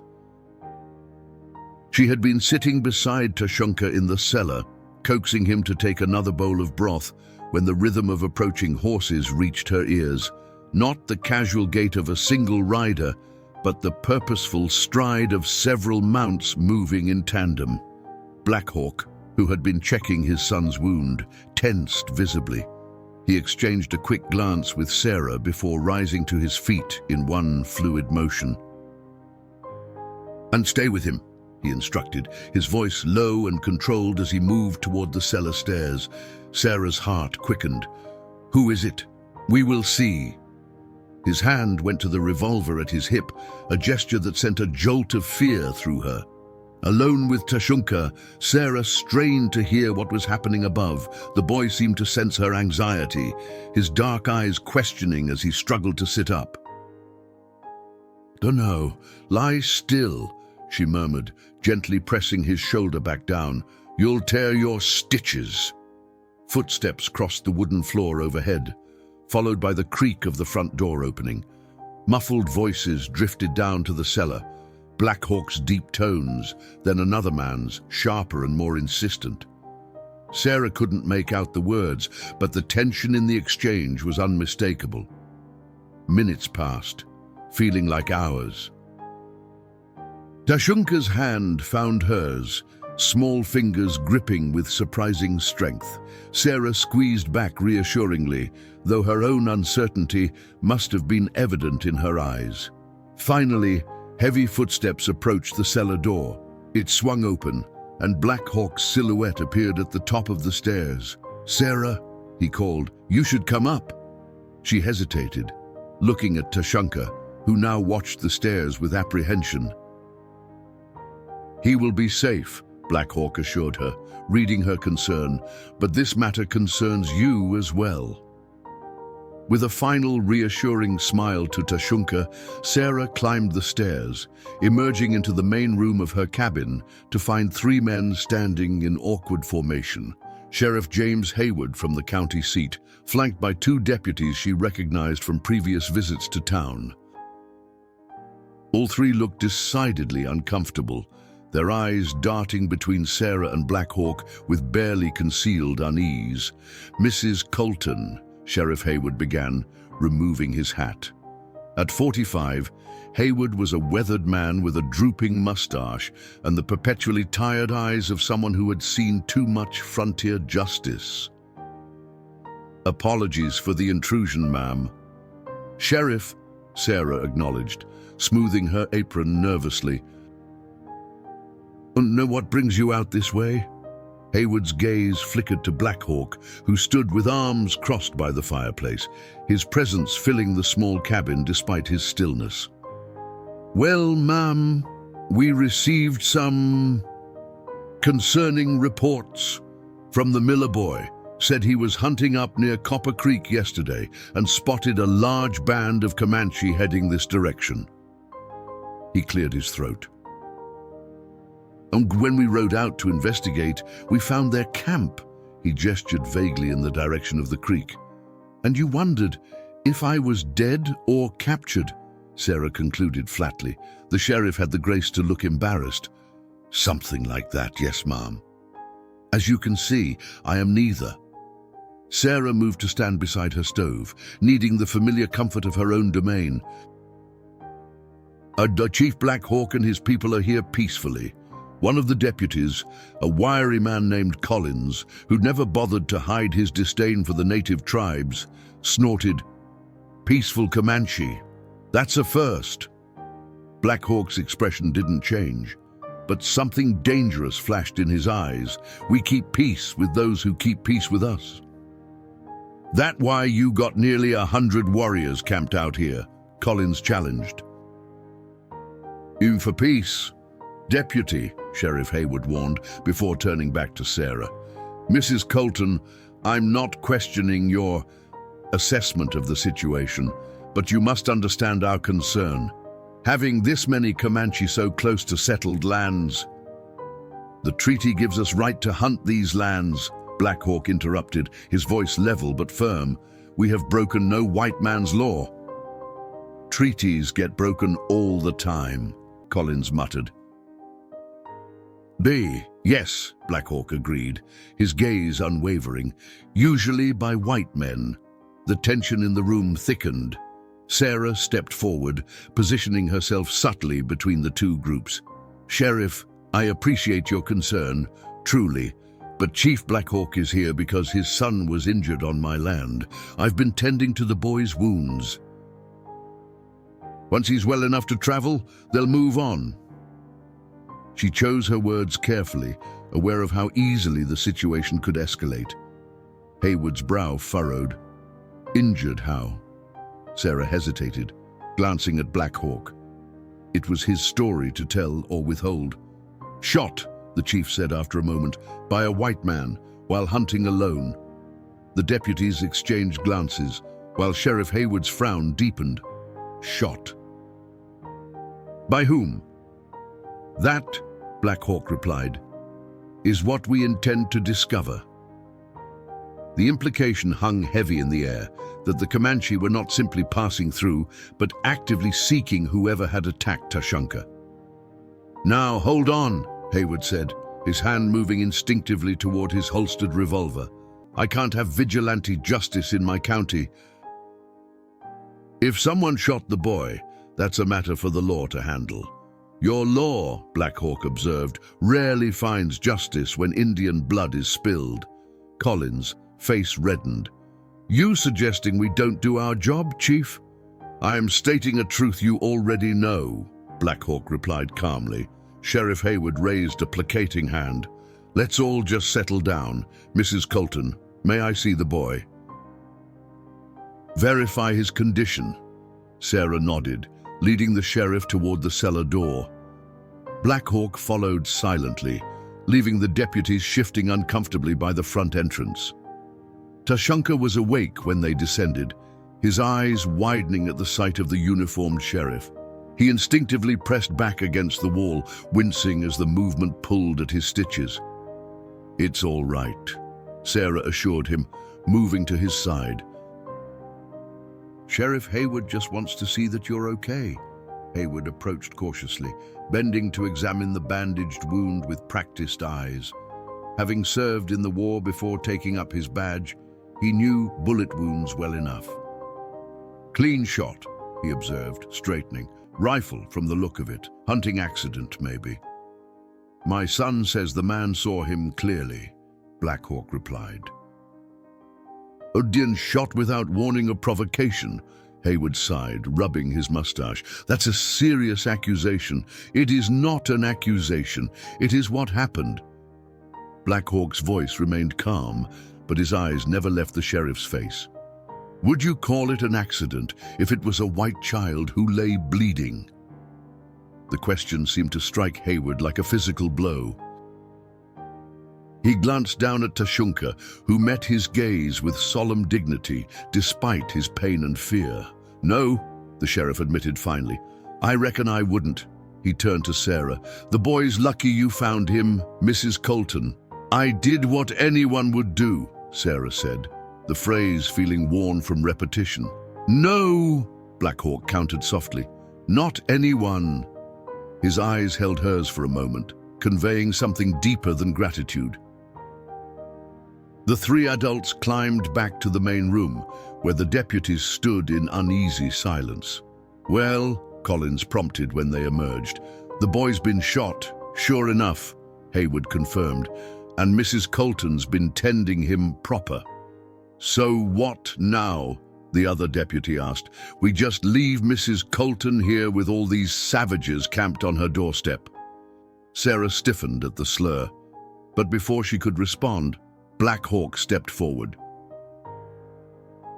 She had been sitting beside Tashunka in the cellar, coaxing him to take another bowl of broth, when the rhythm of approaching horses reached her ears. Not the casual gait of a single rider, but the purposeful stride of several mounts moving in tandem. Black Hawk, who had been checking his son's wound, tensed visibly. He exchanged a quick glance with Sarah before rising to his feet in one fluid motion. "And stay with him," he instructed, his voice low and controlled as he moved toward the cellar stairs. Sarah's heart quickened. "Who is it?" "We will see." His hand went to the revolver at his hip, a gesture that sent a jolt of fear through her. Alone with Tashunka, Sarah strained to hear what was happening above. The boy seemed to sense her anxiety, his dark eyes questioning as he struggled to sit up. "Dunno, lie still," she murmured, gently pressing his shoulder back down. "You'll tear your stitches." Footsteps crossed the wooden floor overhead, followed by the creak of the front door opening. Muffled voices drifted down to the cellar, Black Hawk's deep tones, then another man's, sharper and more insistent. Sarah couldn't make out the words, but the tension in the exchange was unmistakable. Minutes passed, feeling like hours. Tashunka's hand found hers, small fingers gripping with surprising strength. Sarah squeezed back reassuringly, though her own uncertainty must have been evident in her eyes. Finally, Heavy footsteps approached the cellar door. It swung open, and Black Hawk's silhouette appeared at the top of the stairs. "Sarah," he called, "you should come up." She hesitated, looking at Tashunka, who now watched the stairs with apprehension. "He will be safe," Black Hawk assured her, reading her concern, "but this matter concerns you as well." With a final reassuring smile to Tashunka, Sarah climbed the stairs, emerging into the main room of her cabin to find three men standing in awkward formation. Sheriff James Haywood from the county seat, flanked by two deputies she recognized from previous visits to town. All three looked decidedly uncomfortable, their eyes darting between Sarah and Black Hawk with barely concealed unease. "Mrs. Colton," Sheriff Haywood began, removing his hat. At 45, Haywood was a weathered man with a drooping mustache and the perpetually tired eyes of someone who had seen too much frontier justice. "Apologies for the intrusion, ma'am." "Sheriff," Sarah acknowledged, smoothing her apron nervously. "Know what brings you out this way?" Haywood's gaze flickered to Black Hawk, who stood with arms crossed by the fireplace, his presence filling the small cabin despite his stillness. "Well, ma'am, we received some concerning reports from the Miller boy. Said he was hunting up near Copper Creek yesterday and spotted a large band of Comanche heading this direction." He cleared his throat. "And when we rode out to investigate, we found their camp." He gestured vaguely in the direction of the creek. "And you wondered if I was dead or captured," Sarah concluded flatly. The sheriff had the grace to look embarrassed. "Something like that, yes, ma'am. As you can see, I am neither." Sarah moved to stand beside her stove, needing the familiar comfort of her own domain. Chief Black Hawk and his people are here peacefully." One of the deputies, a wiry man named Collins, who never bothered to hide his disdain for the native tribes, snorted, "Peaceful Comanche. That's a first." Black Hawk's expression didn't change, but something dangerous flashed in his eyes. "We keep peace with those who keep peace with us." "That why you got nearly 100 warriors camped out here?" Collins challenged. "In for peace, Deputy," Sheriff Haywood warned before turning back to Sarah. "Mrs. Colton, I'm not questioning your assessment of the situation, but you must understand our concern. Having this many Comanche so close to settled lands." "The treaty gives us right to hunt these lands," Black Hawk interrupted, his voice level but firm. "We have broken no white man's law." "Treaties get broken all the time," Collins muttered. Yes," Black Hawk agreed, his gaze unwavering. "Usually by white men." The tension in the room thickened. Sarah stepped forward, positioning herself subtly between the two groups. "Sheriff, I appreciate your concern, truly, but Chief Black Hawk is here because his son was injured on my land. I've been tending to the boy's wounds. Once he's well enough to travel, they'll move on." She chose her words carefully, aware of how easily the situation could escalate. Haywood's brow furrowed. "Injured how?" Sarah hesitated, glancing at Black Hawk. It was his story to tell or withhold. "Shot," the chief said after a moment, "by a white man while hunting alone." The deputies exchanged glances, while Sheriff Haywood's frown deepened. "Shot. By whom?" "That," Black Hawk replied, "is what we intend to discover." The implication hung heavy in the air, that the Comanche were not simply passing through, but actively seeking whoever had attacked Tashunka. "Now, hold on," Haywood said, his hand moving instinctively toward his holstered revolver. "I can't have vigilante justice in my county. If someone shot the boy, that's a matter for the law to handle. Your law," Black Hawk observed, "rarely finds justice when Indian blood is spilled." Collins' face reddened. "You suggesting we don't do our job, Chief?" "I am stating a truth you already know." Black Hawk replied calmly. Sheriff Hayward raised a placating hand. "Let's all just settle down. Mrs. Colton, may I see the boy?" "Verify his condition." Sarah nodded, leading the sheriff toward the cellar door. Black Hawk followed silently, leaving the deputies shifting uncomfortably by the front entrance. Tashunka was awake when they descended, his eyes widening at the sight of the uniformed sheriff. He instinctively pressed back against the wall, wincing as the movement pulled at his stitches. "It's all right," Sarah assured him, moving to his side. "Sheriff Hayward just wants to see that you're okay." Hayward approached cautiously, bending to examine the bandaged wound with practiced eyes. Having served in the war before taking up his badge, he knew bullet wounds well enough. "Clean shot," he observed, straightening. "Rifle from the look of it. Hunting accident, maybe." "My son says the man saw him clearly," Black Hawk replied. "Uddin shot without warning or provocation," Hayward sighed, rubbing his mustache. "That's a serious accusation." "It is not an accusation. It is what happened." Black Hawk's voice remained calm, but his eyes never left the sheriff's face. "Would you call it an accident if it was a white child who lay bleeding?" The question seemed to strike Hayward like a physical blow. He glanced down at Tashunka, who met his gaze with solemn dignity, despite his pain and fear. "No," the sheriff admitted finally. "I reckon I wouldn't." He turned to Sarah. "The boy's lucky you found him, Mrs. Colton." "I did what anyone would do," Sarah said, the phrase feeling worn from repetition. "No," Black Hawk countered softly. "Not anyone." His eyes held hers for a moment, conveying something deeper than gratitude. The three adults climbed back to the main room, where the deputies stood in uneasy silence. "Well," Collins prompted when they emerged, "the boy's been shot, sure enough," Hayward confirmed, "and Mrs. Colton's been tending him proper." "So what now?" the other deputy asked. "We just leave Mrs. Colton here with all these savages camped on her doorstep?" Sarah stiffened at the slur, but before she could respond, Black Hawk stepped forward.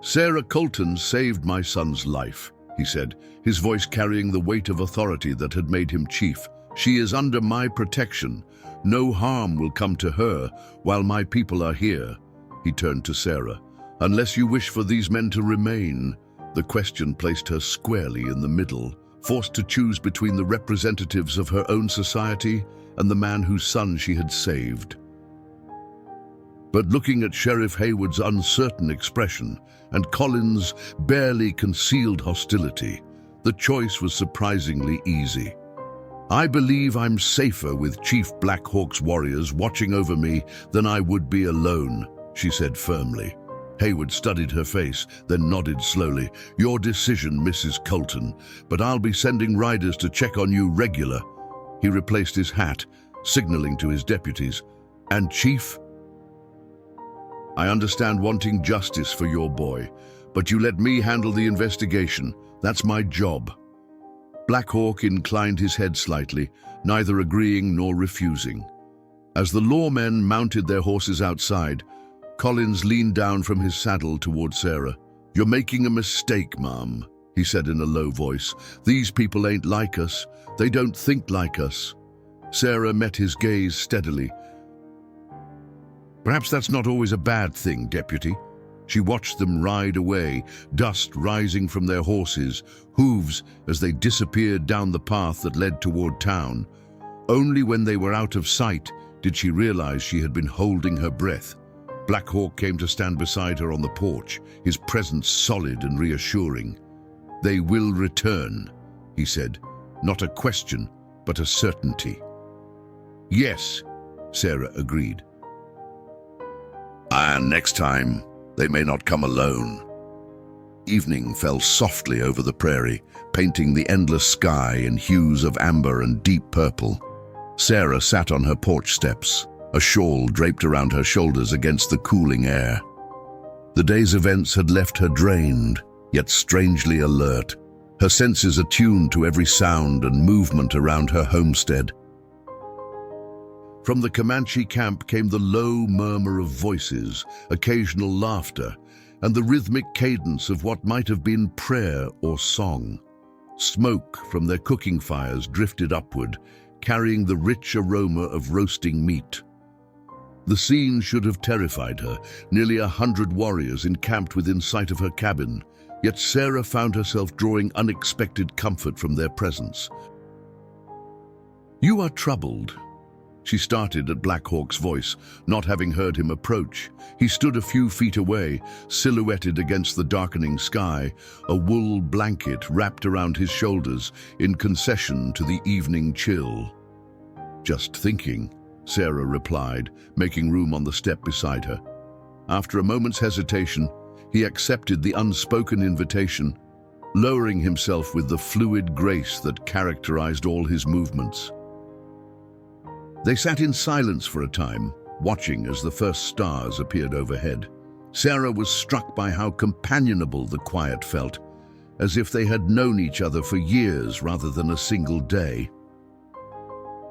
"Sarah Colton saved my son's life," he said, his voice carrying the weight of authority that had made him chief. "She is under my protection. No harm will come to her while my people are here." He turned to Sarah. "Unless you wish for these men to remain." The question placed her squarely in the middle, forced to choose between the representatives of her own society and the man whose son she had saved. But looking at Sheriff Hayward's uncertain expression and Collins' barely concealed hostility, the choice was surprisingly easy. "I believe I'm safer with Chief Black Hawk's warriors watching over me than I would be alone," she said firmly. Hayward studied her face, then nodded slowly. "Your decision, Mrs. Colton, but I'll be sending riders to check on you regular." He replaced his hat, signaling to his deputies. "And Chief, I understand wanting justice for your boy, but you let me handle the investigation. That's my job." Black Hawk inclined his head slightly, neither agreeing nor refusing. As the lawmen mounted their horses outside, Collins leaned down from his saddle toward Sarah. "You're making a mistake, Mom," he said in a low voice. "These people ain't like us. They don't think like us." Sarah met his gaze steadily. "Perhaps that's not always a bad thing, Deputy." She watched them ride away, dust rising from their horses, hooves as they disappeared down the path that led toward town. Only when they were out of sight did she realize she had been holding her breath. Black Hawk came to stand beside her on the porch, his presence solid and reassuring. "They will return," he said, not a question, but a certainty. "Yes," Sarah agreed. "And next time, they may not come alone." Evening fell softly over the prairie, painting the endless sky in hues of amber and deep purple. Sarah sat on her porch steps, a shawl draped around her shoulders against the cooling air. The day's events had left her drained, yet strangely alert. her senses attuned to every sound and movement around her homestead. From the Comanche camp came the low murmur of voices, occasional laughter, and the rhythmic cadence of what might have been prayer or song. Smoke from their cooking fires drifted upward, carrying the rich aroma of roasting meat. The scene should have terrified her, nearly 100 warriors encamped within sight of her cabin, yet Sarah found herself drawing unexpected comfort from their presence. "You are troubled." She started at Black Hawk's voice, not having heard him approach. He stood a few feet away, silhouetted against the darkening sky, a wool blanket wrapped around his shoulders in concession to the evening chill. "Just thinking," Sarah replied, making room on the step beside her. After a moment's hesitation, he accepted the unspoken invitation, lowering himself with the fluid grace that characterized all his movements. They sat in silence for a time, watching as the first stars appeared overhead. Sarah was struck by how companionable the quiet felt, as if they had known each other for years rather than a single day.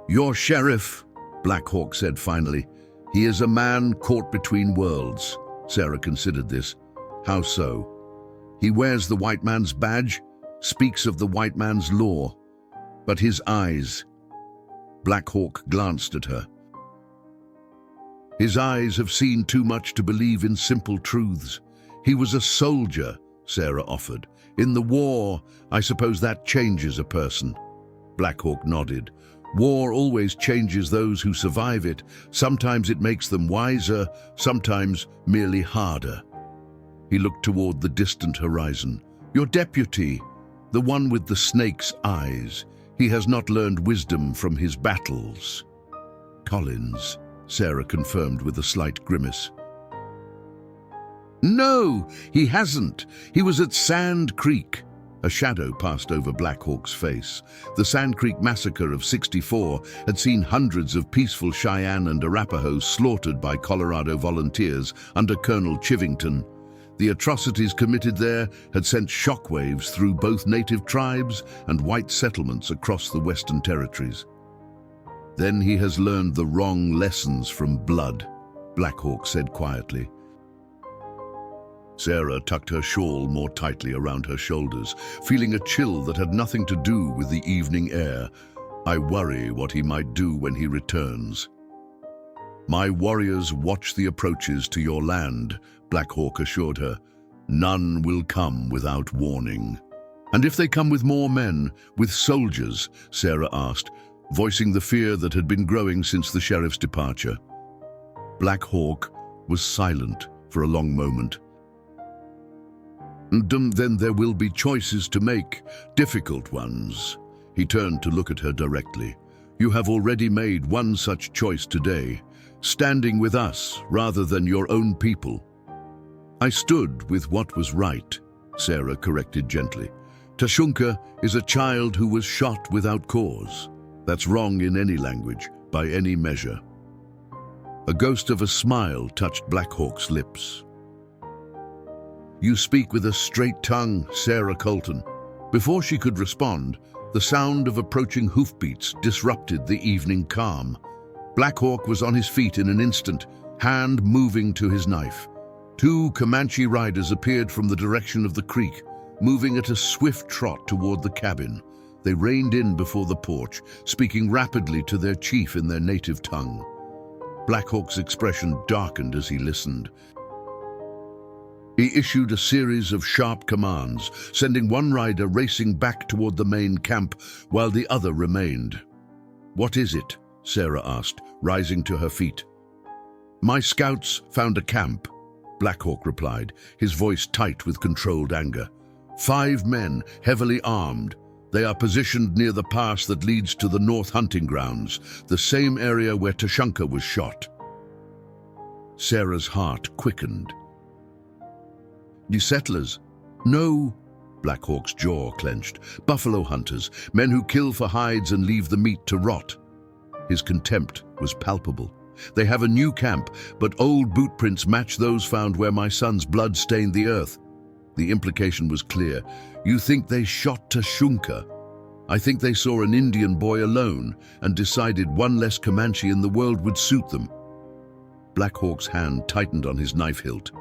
"Your sheriff," Black Hawk said finally. "He is a man caught between worlds." Sarah considered this. "How so?" "He wears the white man's badge, speaks of the white man's law, but his eyes—" Black Hawk glanced at her. "His eyes have seen too much to believe in simple truths. He was a soldier," Sarah offered. "In the war, I suppose that changes a person." Black Hawk nodded. "War always changes those who survive it. Sometimes it makes them wiser, sometimes merely harder." He looked toward the distant horizon. "Your deputy, the one with the snake's eyes. He has not learned wisdom from his battles." "Collins," Sarah confirmed with a slight grimace. "No, he hasn't. He was at Sand Creek." A shadow passed over Black Hawk's face. The Sand Creek massacre of '64 had seen hundreds of peaceful Cheyenne and Arapaho slaughtered by Colorado volunteers under Colonel Chivington. The atrocities committed there had sent shockwaves through both native tribes and white settlements across the Western Territories. "Then he has learned the wrong lessons from blood," Black Hawk said quietly. Sarah tucked her shawl more tightly around her shoulders, feeling a chill that had nothing to do with the evening air. "I worry what he might do when he returns." "My warriors watch the approaches to your land," Black Hawk assured her. "None will come without warning." "And if they come with more men, with soldiers?" Sarah asked, voicing the fear that had been growing since the sheriff's departure. Black Hawk was silent for a long moment. "Then there will be choices to make, difficult ones." He turned to look at her directly. "You have already made one such choice today, standing with us rather than your own people." "I stood with what was right," Sarah corrected gently. "Tashunka is a child who was shot without cause. That's wrong in any language, by any measure." A ghost of a smile touched Black Hawk's lips. "You speak with a straight tongue, Sarah Colton." Before she could respond, the sound of approaching hoofbeats disrupted the evening calm. Black Hawk was on his feet in an instant, hand moving to his knife. Two Comanche riders appeared from the direction of the creek, moving at a swift trot toward the cabin. They reined in before the porch, speaking rapidly to their chief in their native tongue. Black Hawk's expression darkened as he listened. He issued a series of sharp commands, sending one rider racing back toward the main camp while the other remained. "What is it?" Sarah asked, rising to her feet. "My scouts found a camp," Black Hawk replied, his voice tight with controlled anger. 5 men, heavily armed. They are positioned near the pass that leads to the north hunting grounds, the same area where Tashunka was shot. Sarah's heart quickened. "The settlers?" "No." Black Hawk's jaw clenched. "Buffalo hunters, men who kill for hides and leave the meat to rot." His contempt was palpable. "They have a new camp, but old boot prints match those found where my son's blood stained the earth." The implication was clear. You think they shot Tashunka? I think they saw an Indian boy alone and decided one less Comanche in the world would suit them. Black Hawk's hand tightened on his knife hilt.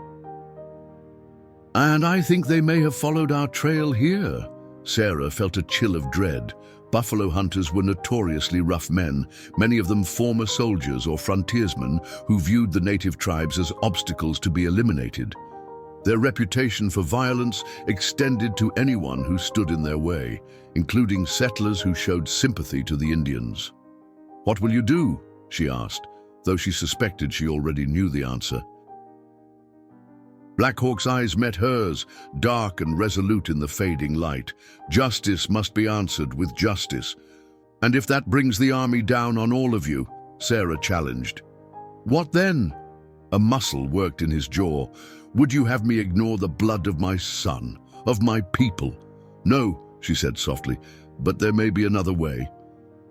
And I think they may have followed our trail here. Sarah felt a chill of dread. Buffalo hunters were notoriously rough men, many of them former soldiers or frontiersmen who viewed the native tribes as obstacles to be eliminated. Their reputation for violence extended to anyone who stood in their way, including settlers who showed sympathy to the Indians. "What will you do?" she asked, though she suspected she already knew the answer. Black Hawk's eyes met hers, dark and resolute in the fading light. "Justice must be answered with justice. And if that brings the army down on all of you," Sarah challenged. "What then?" A muscle worked in his jaw. "Would you have me ignore the blood of my son, of my people?" "No," she said softly, "but there may be another way."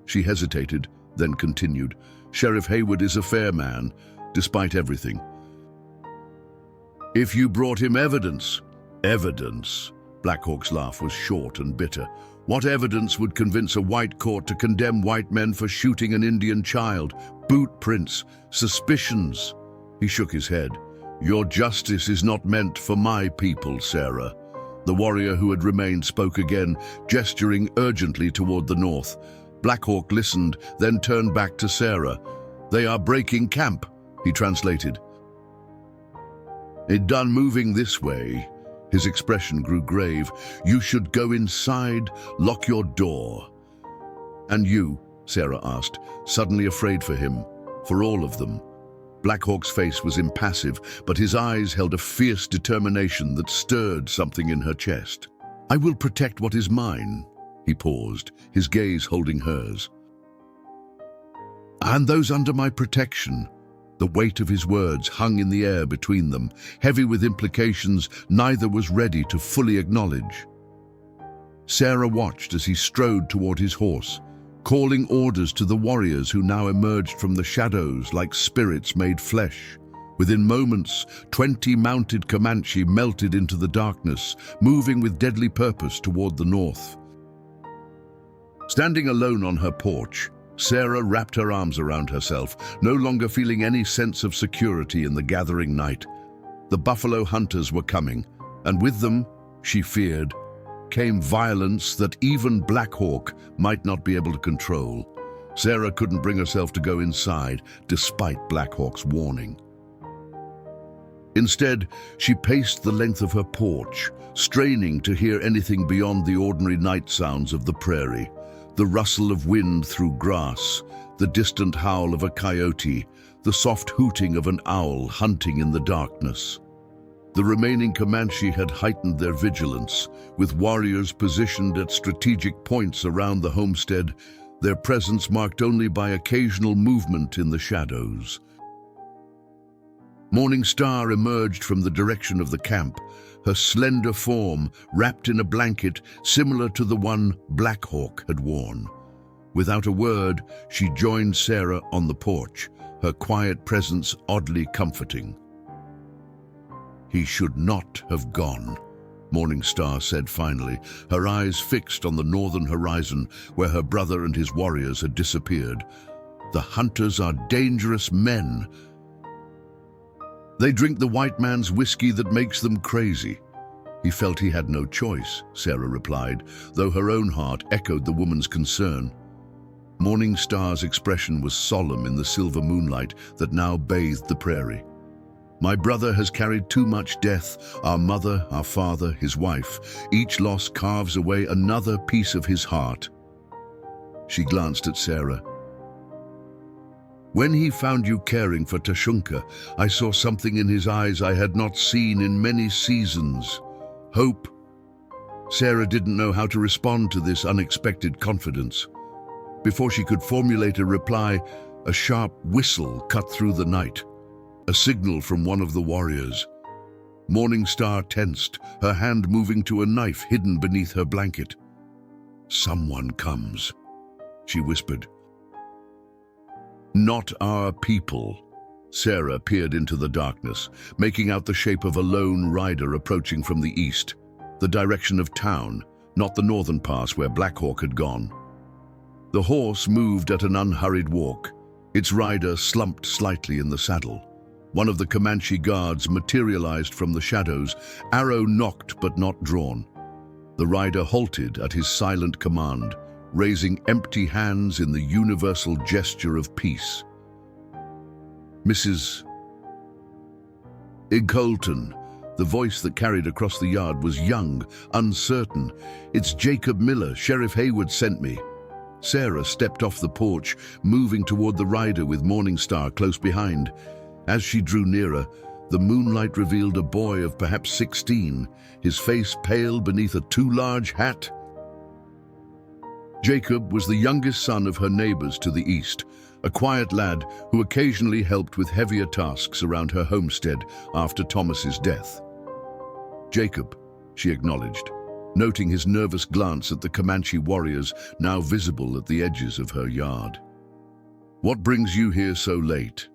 She hesitated, then continued. "Sheriff Hayward is a fair man, despite everything. If you brought him evidence..." "Evidence?" Black Hawk's laugh was short and bitter. "What evidence would convince a white court to condemn white men for shooting an Indian child? Boot prints, suspicions." He shook his head. "Your justice is not meant for my people, Sarah." The warrior who had remained spoke again, gesturing urgently toward the north. Black Hawk listened, then turned back to Sarah. "They are breaking camp," he translated. "It done moving this way." His expression grew grave. "You should go inside, lock your door." "And you?" Sarah asked, suddenly afraid for him, for all of them. Black Hawk's face was impassive, but his eyes held a fierce determination that stirred something in her chest. "I will protect what is mine." He paused, his gaze holding hers. "And those under my protection." The weight of his words hung in the air between them, heavy with implications neither was ready to fully acknowledge. Sarah watched as he strode toward his horse, calling orders to the warriors who now emerged from the shadows like spirits made flesh. Within moments, 20 mounted Comanche melted into the darkness, moving with deadly purpose toward the north. Standing alone on her porch, Sarah wrapped her arms around herself, no longer feeling any sense of security in the gathering night. The buffalo hunters were coming, and with them, she feared, came violence that even Black Hawk might not be able to control. Sarah couldn't bring herself to go inside, despite Black Hawk's warning. Instead, she paced the length of her porch, straining to hear anything beyond the ordinary night sounds of the prairie. The rustle of wind through grass, the distant howl of a coyote, the soft hooting of an owl hunting in the darkness. The remaining Comanche had heightened their vigilance, with warriors positioned at strategic points around the homestead, their presence marked only by occasional movement in the shadows. Morning Star emerged from the direction of the camp, her slender form wrapped in a blanket similar to the one Black Hawk had worn. Without a word, she joined Sarah on the porch, her quiet presence oddly comforting. "He should not have gone," Morning Star said finally, her eyes fixed on the northern horizon where her brother and his warriors had disappeared. "The hunters are dangerous men. They drink the white man's whiskey that makes them crazy." "He felt he had no choice," Sarah replied, though her own heart echoed the woman's concern. Morning Star's expression was solemn in the silver moonlight that now bathed the prairie. "My brother has carried too much death. Our mother, our father, his wife. Each loss carves away another piece of his heart." She glanced at Sarah. "When he found you caring for Tashunka, I saw something in his eyes I had not seen in many seasons. Hope." Sarah didn't know how to respond to this unexpected confidence. Before she could formulate a reply, a sharp whistle cut through the night, a signal from one of the warriors. Morning Star tensed, her hand moving to a knife hidden beneath her blanket. "Someone comes," she whispered. "Not our people." Sarah peered into the darkness, making out the shape of a lone rider approaching from the east, the direction of town, not the northern pass where Black Hawk had gone. The horse moved at an unhurried walk. Its rider slumped slightly in the saddle. One of the Comanche guards materialized from the shadows, arrow nocked but not drawn. The rider halted at his silent command, raising empty hands in the universal gesture of peace. Mrs. Colton, the voice that carried across the yard was young, uncertain. "It's Jacob Miller. Sheriff Hayward sent me." Sarah stepped off the porch, moving toward the rider with Morningstar close behind. As she drew nearer, the moonlight revealed a boy of perhaps 16, his face pale beneath a too large hat. Jacob was the youngest son of her neighbors to the east, a quiet lad who occasionally helped with heavier tasks around her homestead after Thomas's death. "Jacob," she acknowledged, noting his nervous glance at the Comanche warriors now visible at the edges of her yard. "What brings you here so late?"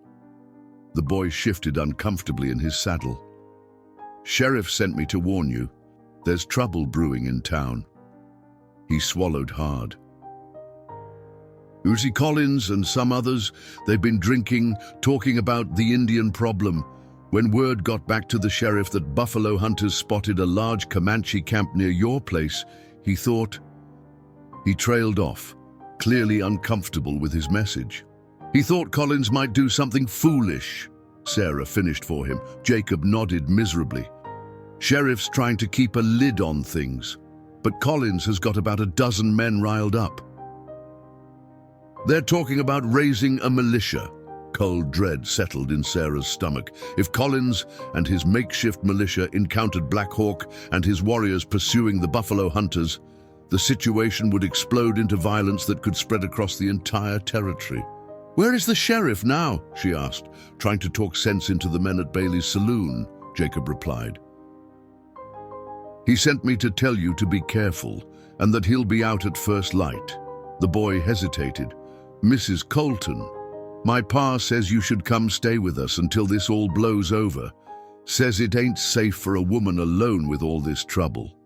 The boy shifted uncomfortably in his saddle. "Sheriff sent me to warn you. There's trouble brewing in town." He swallowed hard. "Uzi Collins and some others, they've been drinking, talking about the Indian problem. When word got back to the sheriff that buffalo hunters spotted a large Comanche camp near your place, he thought..." He trailed off, clearly uncomfortable with his message. "He thought Collins might do something foolish," Sarah finished for him. Jacob nodded miserably. "Sheriff's trying to keep a lid on things, but Collins has got about a dozen men riled up. They're talking about raising a militia." Cold dread settled in Sarah's stomach. If Collins and his makeshift militia encountered Black Hawk and his warriors pursuing the buffalo hunters, the situation would explode into violence that could spread across the entire territory. "Where is the sheriff now?" she asked, trying to talk sense into the men at Bailey's saloon. Jacob replied, "He sent me to tell you to be careful and that he'll be out at first light." The boy hesitated. "Mrs. Colton, my pa says you should come stay with us until this all blows over. Says it ain't safe for a woman alone with all this trouble."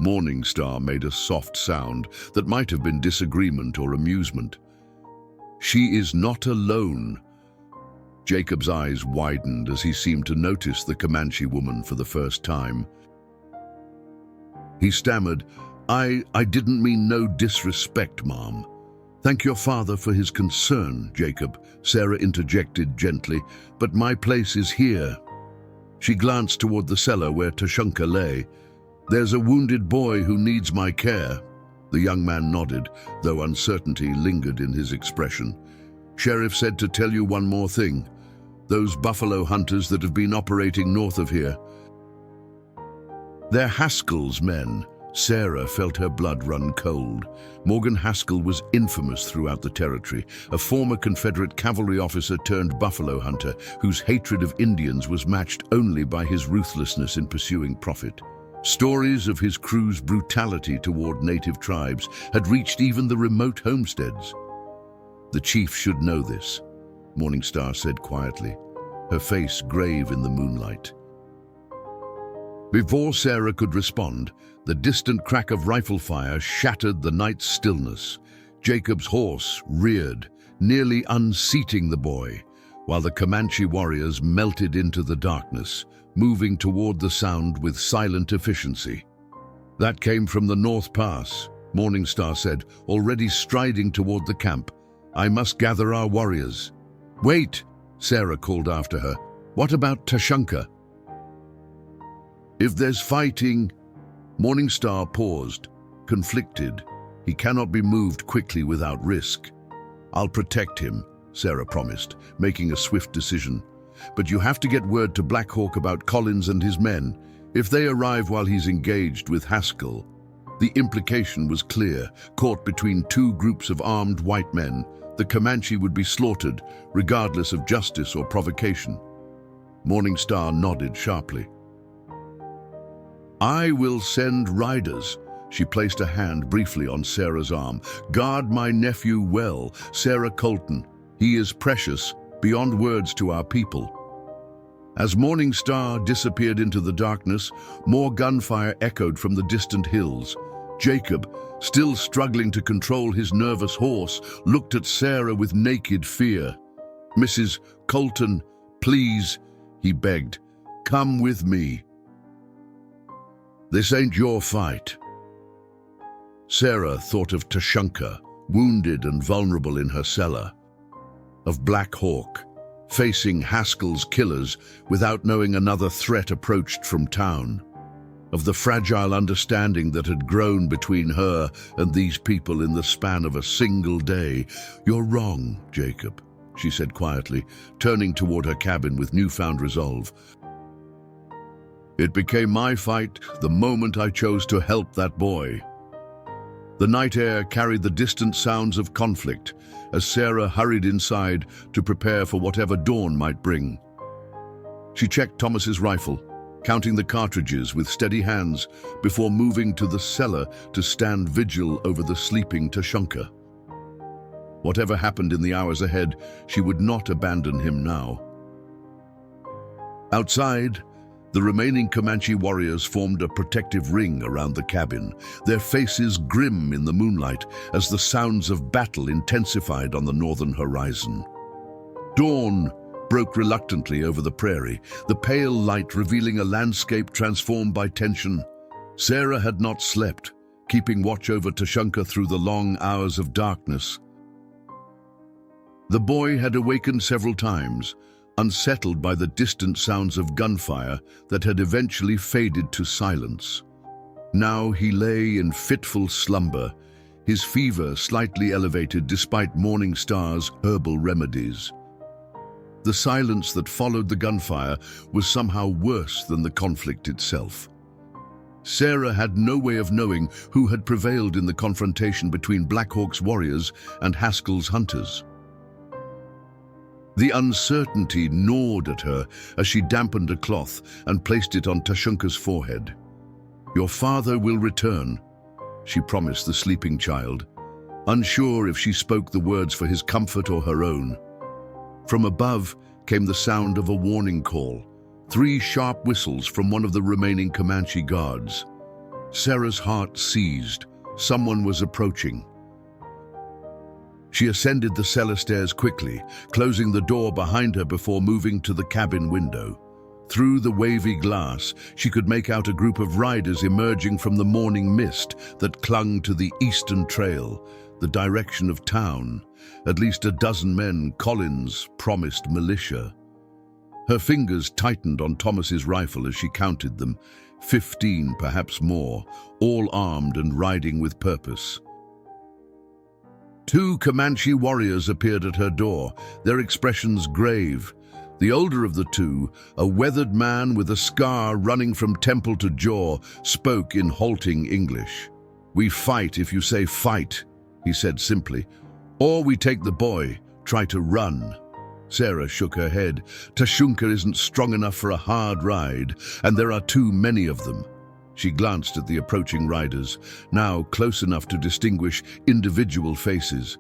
Morningstar made a soft sound that might have been disagreement or amusement. "She is not alone." Jacob's eyes widened as he seemed to notice the Comanche woman for the first time. He stammered, I didn't mean no disrespect, Mom." "Thank your father for his concern, Jacob," Sarah interjected gently, "but my place is here." She glanced toward the cellar where Tashunka lay. "There's a wounded boy who needs my care." The young man nodded, though uncertainty lingered in his expression. "Sheriff said to tell you one more thing. Those buffalo hunters that have been operating north of here, they're Haskell's men." Sarah felt her blood run cold. Morgan Haskell was infamous throughout the territory, a former Confederate cavalry officer turned buffalo hunter whose hatred of Indians was matched only by his ruthlessness in pursuing profit. Stories of his crew's brutality toward native tribes had reached even the remote homesteads. "The chief should know this," Morningstar said quietly, her face grave in the moonlight. Before Sarah could respond, the distant crack of rifle fire shattered the night's stillness. Jacob's horse reared, nearly unseating the boy, while the Comanche warriors melted into the darkness, moving toward the sound with silent efficiency. "That came from the North Pass," Morningstar said, already striding toward the camp. "I must gather our warriors." "Wait," Sarah called after her. "What about Tashunka?" "If there's fighting..." Morningstar paused, conflicted. "He cannot be moved quickly without risk." "I'll protect him," Sarah promised, making a swift decision. "But you have to get word to Black Hawk about Collins and his men. If they arrive while he's engaged with Haskell..." The implication was clear. Caught between two groups of armed white men, the Comanche would be slaughtered, regardless of justice or provocation. Morningstar nodded sharply. "I will send riders." She placed a hand briefly on Sarah's arm. "Guard my nephew well, Sarah Colton. He is precious." beyond words to our people. As Morning Star disappeared into the darkness, more gunfire echoed from the distant hills. Jacob, still struggling to control his nervous horse, looked at Sarah with naked fear. "Mrs. Colton, please," he begged, "come with me. This ain't your fight." Sarah thought of Tashunka, wounded and vulnerable in her cellar, of Black Hawk, facing Haskell's killers without knowing another threat approached from town, of the fragile understanding that had grown between her and these people in the span of a single day. "You're wrong, Jacob," she said quietly, turning toward her cabin with newfound resolve. "It became my fight the moment I chose to help that boy." The night air carried the distant sounds of conflict as Sarah hurried inside to prepare for whatever dawn might bring. She checked Thomas's rifle, counting the cartridges with steady hands before moving to the cellar to stand vigil over the sleeping Tashunka. Whatever happened in the hours ahead, she would not abandon him now. Outside, the remaining Comanche warriors formed a protective ring around the cabin, their faces grim in the moonlight as the sounds of battle intensified on the northern horizon. Dawn broke reluctantly over the prairie, the pale light revealing a landscape transformed by tension. Sarah had not slept, keeping watch over Tashunka through the long hours of darkness. The boy had awakened several times, unsettled by the distant sounds of gunfire that had eventually faded to silence. Now he lay in fitful slumber, his fever slightly elevated despite Morning Star's herbal remedies. The silence that followed the gunfire was somehow worse than the conflict itself. Sarah had no way of knowing who had prevailed in the confrontation between Black Hawk's warriors and Haskell's hunters. The uncertainty gnawed at her as she dampened a cloth and placed it on Tashunka's forehead. "Your father will return," she promised the sleeping child, unsure if she spoke the words for his comfort or her own. From above came the sound of a warning call, 3 sharp whistles from one of the remaining Comanche guards. Sarah's heart seized. Someone was approaching. She ascended the cellar stairs quickly, closing the door behind her before moving to the cabin window. Through the wavy glass, she could make out a group of riders emerging from the morning mist that clung to the eastern trail, the direction of town. At least a dozen men, Collins promised militia. Her fingers tightened on Thomas's rifle as she counted them, 15, perhaps more, all armed and riding with purpose. 2 Comanche warriors appeared at her door, their expressions grave. The older of the 2, a weathered man with a scar running from temple to jaw, spoke in halting English. "We fight if you say fight," he said simply. "Or we take the boy, try to run." Sarah shook her head. "Tashunka isn't strong enough for a hard ride, and there are too many of them." She glanced at the approaching riders, now close enough to distinguish individual faces.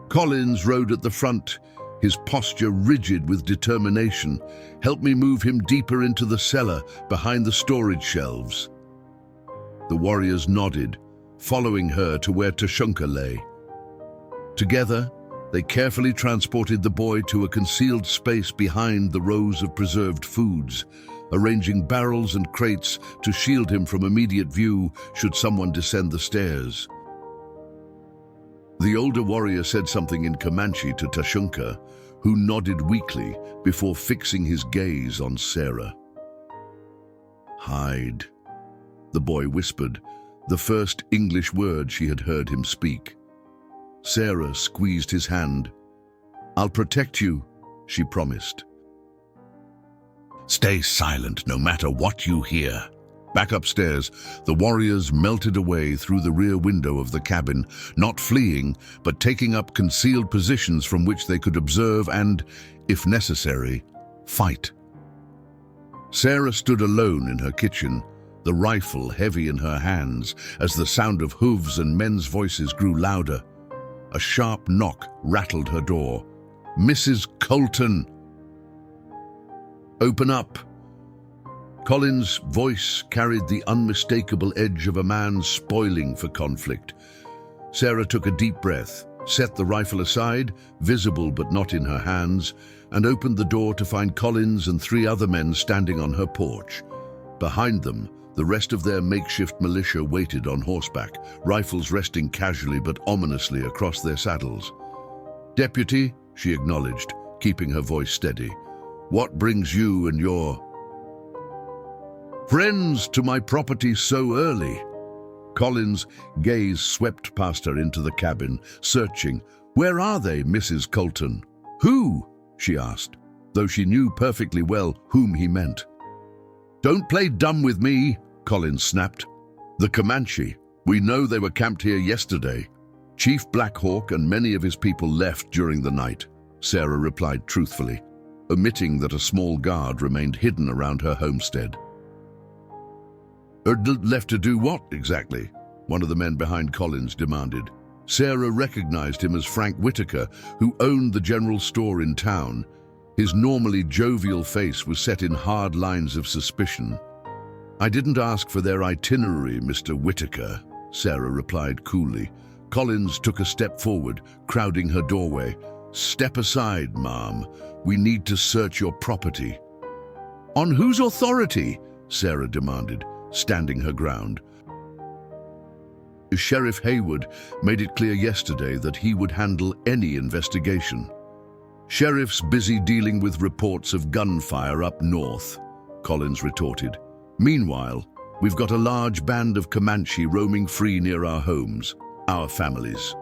Collins rode at the front, his posture rigid with determination. "Help me move him deeper into the cellar, behind the storage shelves." The warriors nodded, following her to where Tashunka lay. Together, they carefully transported the boy to a concealed space behind the rows of preserved foods, arranging barrels and crates to shield him from immediate view should someone descend the stairs. The older warrior said something in Comanche to Tashunka, who nodded weakly before fixing his gaze on Sarah. "Hide," the boy whispered, the first English word she had heard him speak. Sarah squeezed his hand. "I'll protect you," she promised. "Stay silent no matter what you hear." Back upstairs, the warriors melted away through the rear window of the cabin, not fleeing, but taking up concealed positions from which they could observe and, if necessary, fight. Sarah stood alone in her kitchen, the rifle heavy in her hands, as the sound of hooves and men's voices grew louder. A sharp knock rattled her door. Mrs. Colton! Open up! Colin's voice carried the unmistakable edge of a man spoiling for conflict. Sarah took a deep breath, set the rifle aside, visible but not in her hands, and opened the door to find Collins and 3 other men standing on her porch. Behind them, the rest of their makeshift militia waited on horseback, rifles resting casually but ominously across their saddles. "Deputy," she acknowledged, keeping her voice steady, "what brings you and your friends to my property so early?" Colin's gaze swept past her into the cabin, searching. "Where are they, Mrs. Colton?" "Who?" she asked, though she knew perfectly well whom he meant. "Don't play dumb with me," Colin snapped. "The Comanche. We know they were camped here yesterday. Chief Black Hawk and many of his people left during the night," Sarah replied truthfully, omitting that a small guard remained hidden around her homestead. "Left to do what, exactly?" one of the men behind Collins demanded. Sarah recognized him as Frank Whitaker, who owned the general store in town. His normally jovial face was set in hard lines of suspicion. "I didn't ask for their itinerary, Mr. Whitaker," Sarah replied coolly. Collins took a step forward, crowding her doorway. "Step aside, ma'am. We need to search your property." "On whose authority?" Sarah demanded, standing her ground. Sheriff Haywood made it clear yesterday that he would handle any investigation. "Sheriff's busy dealing with reports of gunfire up north," Collins retorted. "Meanwhile, we've got a large band of Comanche roaming free near our homes, our families."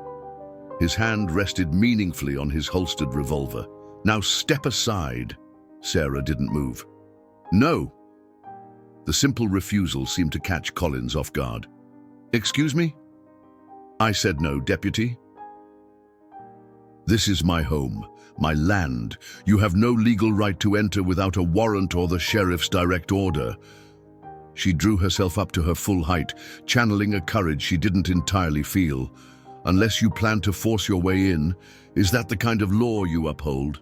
His hand rested meaningfully on his holstered revolver. "Now step aside." Sarah didn't move. "No." The simple refusal seemed to catch Collins off guard. "Excuse me?" "I said no, Deputy." "This is my home, my land. You have no legal right to enter without a warrant or the sheriff's direct order." She drew herself up to her full height, channeling a courage she didn't entirely feel. "Unless you plan to force your way in, is that the kind of law you uphold?"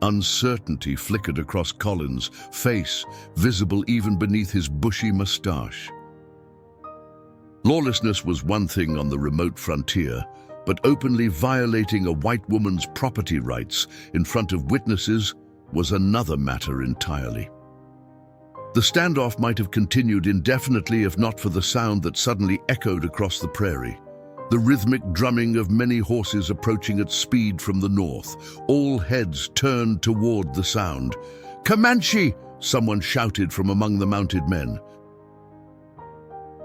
Uncertainty flickered across Collins' face, visible even beneath his bushy mustache. Lawlessness was one thing on the remote frontier, but openly violating a white woman's property rights in front of witnesses was another matter entirely. The standoff might have continued indefinitely if not for the sound that suddenly echoed across the prairie. The rhythmic drumming of many horses approaching at speed from the north. All heads turned toward the sound. "Comanche!" someone shouted from among the mounted men.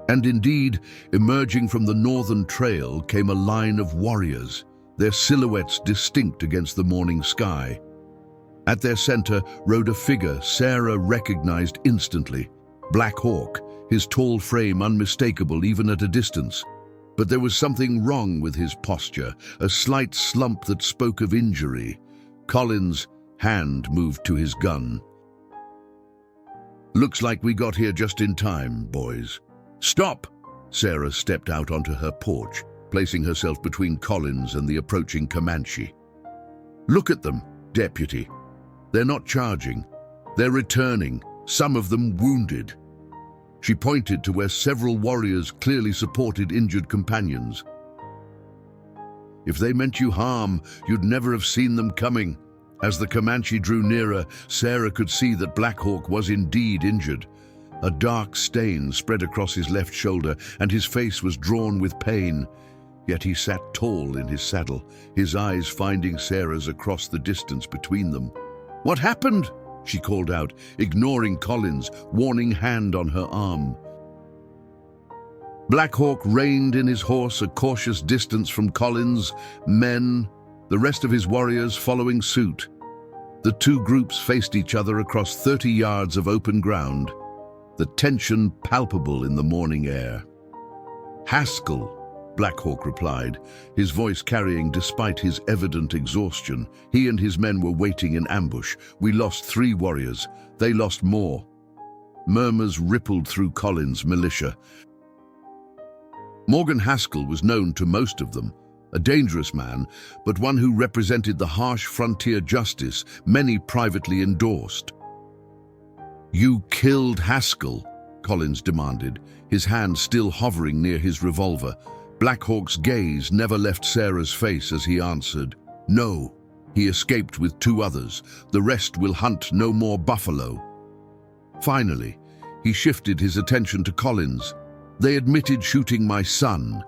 And indeed, emerging from the northern trail came a line of warriors, their silhouettes distinct against the morning sky. At their center rode a figure Sarah recognized instantly. Black Hawk, his tall frame unmistakable even at a distance. But there was something wrong with his posture, a slight slump that spoke of injury. Collins' hand moved to his gun. "Looks like we got here just in time, boys." "Stop!" Sarah stepped out onto her porch, placing herself between Collins and the approaching Comanche. "Look at them, Deputy. They're not charging. They're returning, some of them wounded." She pointed to where several warriors clearly supported injured companions. "If they meant you harm, you'd never have seen them coming." As the Comanche drew nearer, Sarah could see that Black Hawk was indeed injured. A dark stain spread across his left shoulder, and his face was drawn with pain. Yet he sat tall in his saddle, his eyes finding Sarah's across the distance between them. "What happened?" she called out, ignoring Collins' warning hand on her arm. Black Hawk reined in his horse a cautious distance from Collins' men, the rest of his warriors following suit. The two groups faced each other across 30 yards of open ground, the tension palpable in the morning air. "Haskell," Black Hawk replied, his voice carrying despite his evident exhaustion. "He and his men were waiting in ambush. We lost 3 warriors. They lost more." Murmurs rippled through Collins' militia. Morgan Haskell was known to most of them, A dangerous man, but one who represented the harsh frontier justice many privately endorsed. "You killed Haskell," Collins demanded, his hand still hovering near his revolver. Black Hawk's gaze never left Sarah's face as he answered, "No, he escaped with 2 others. The rest will hunt no more buffalo." Finally, he shifted his attention to Collins. "They admitted shooting my son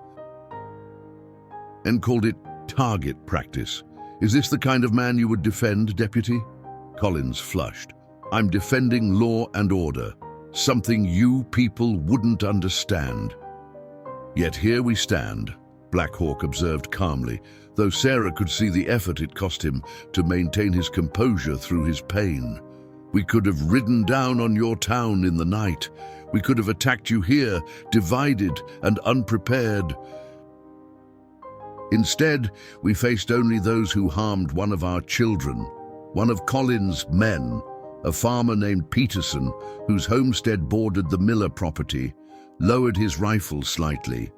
and called it target practice. Is this the kind of man you would defend, Deputy?" Collins flushed. "I'm defending law and order, something you people wouldn't understand." "Yet here we stand," Black Hawk observed calmly, though Sarah could see the effort it cost him to maintain his composure through his pain. "We could have ridden down on your town in the night. We could have attacked you here, divided and unprepared. Instead, we faced only those who harmed one of our children, one of Collins' men, a farmer named Peterson, whose homestead bordered the Miller property, lowered his rifle slightly.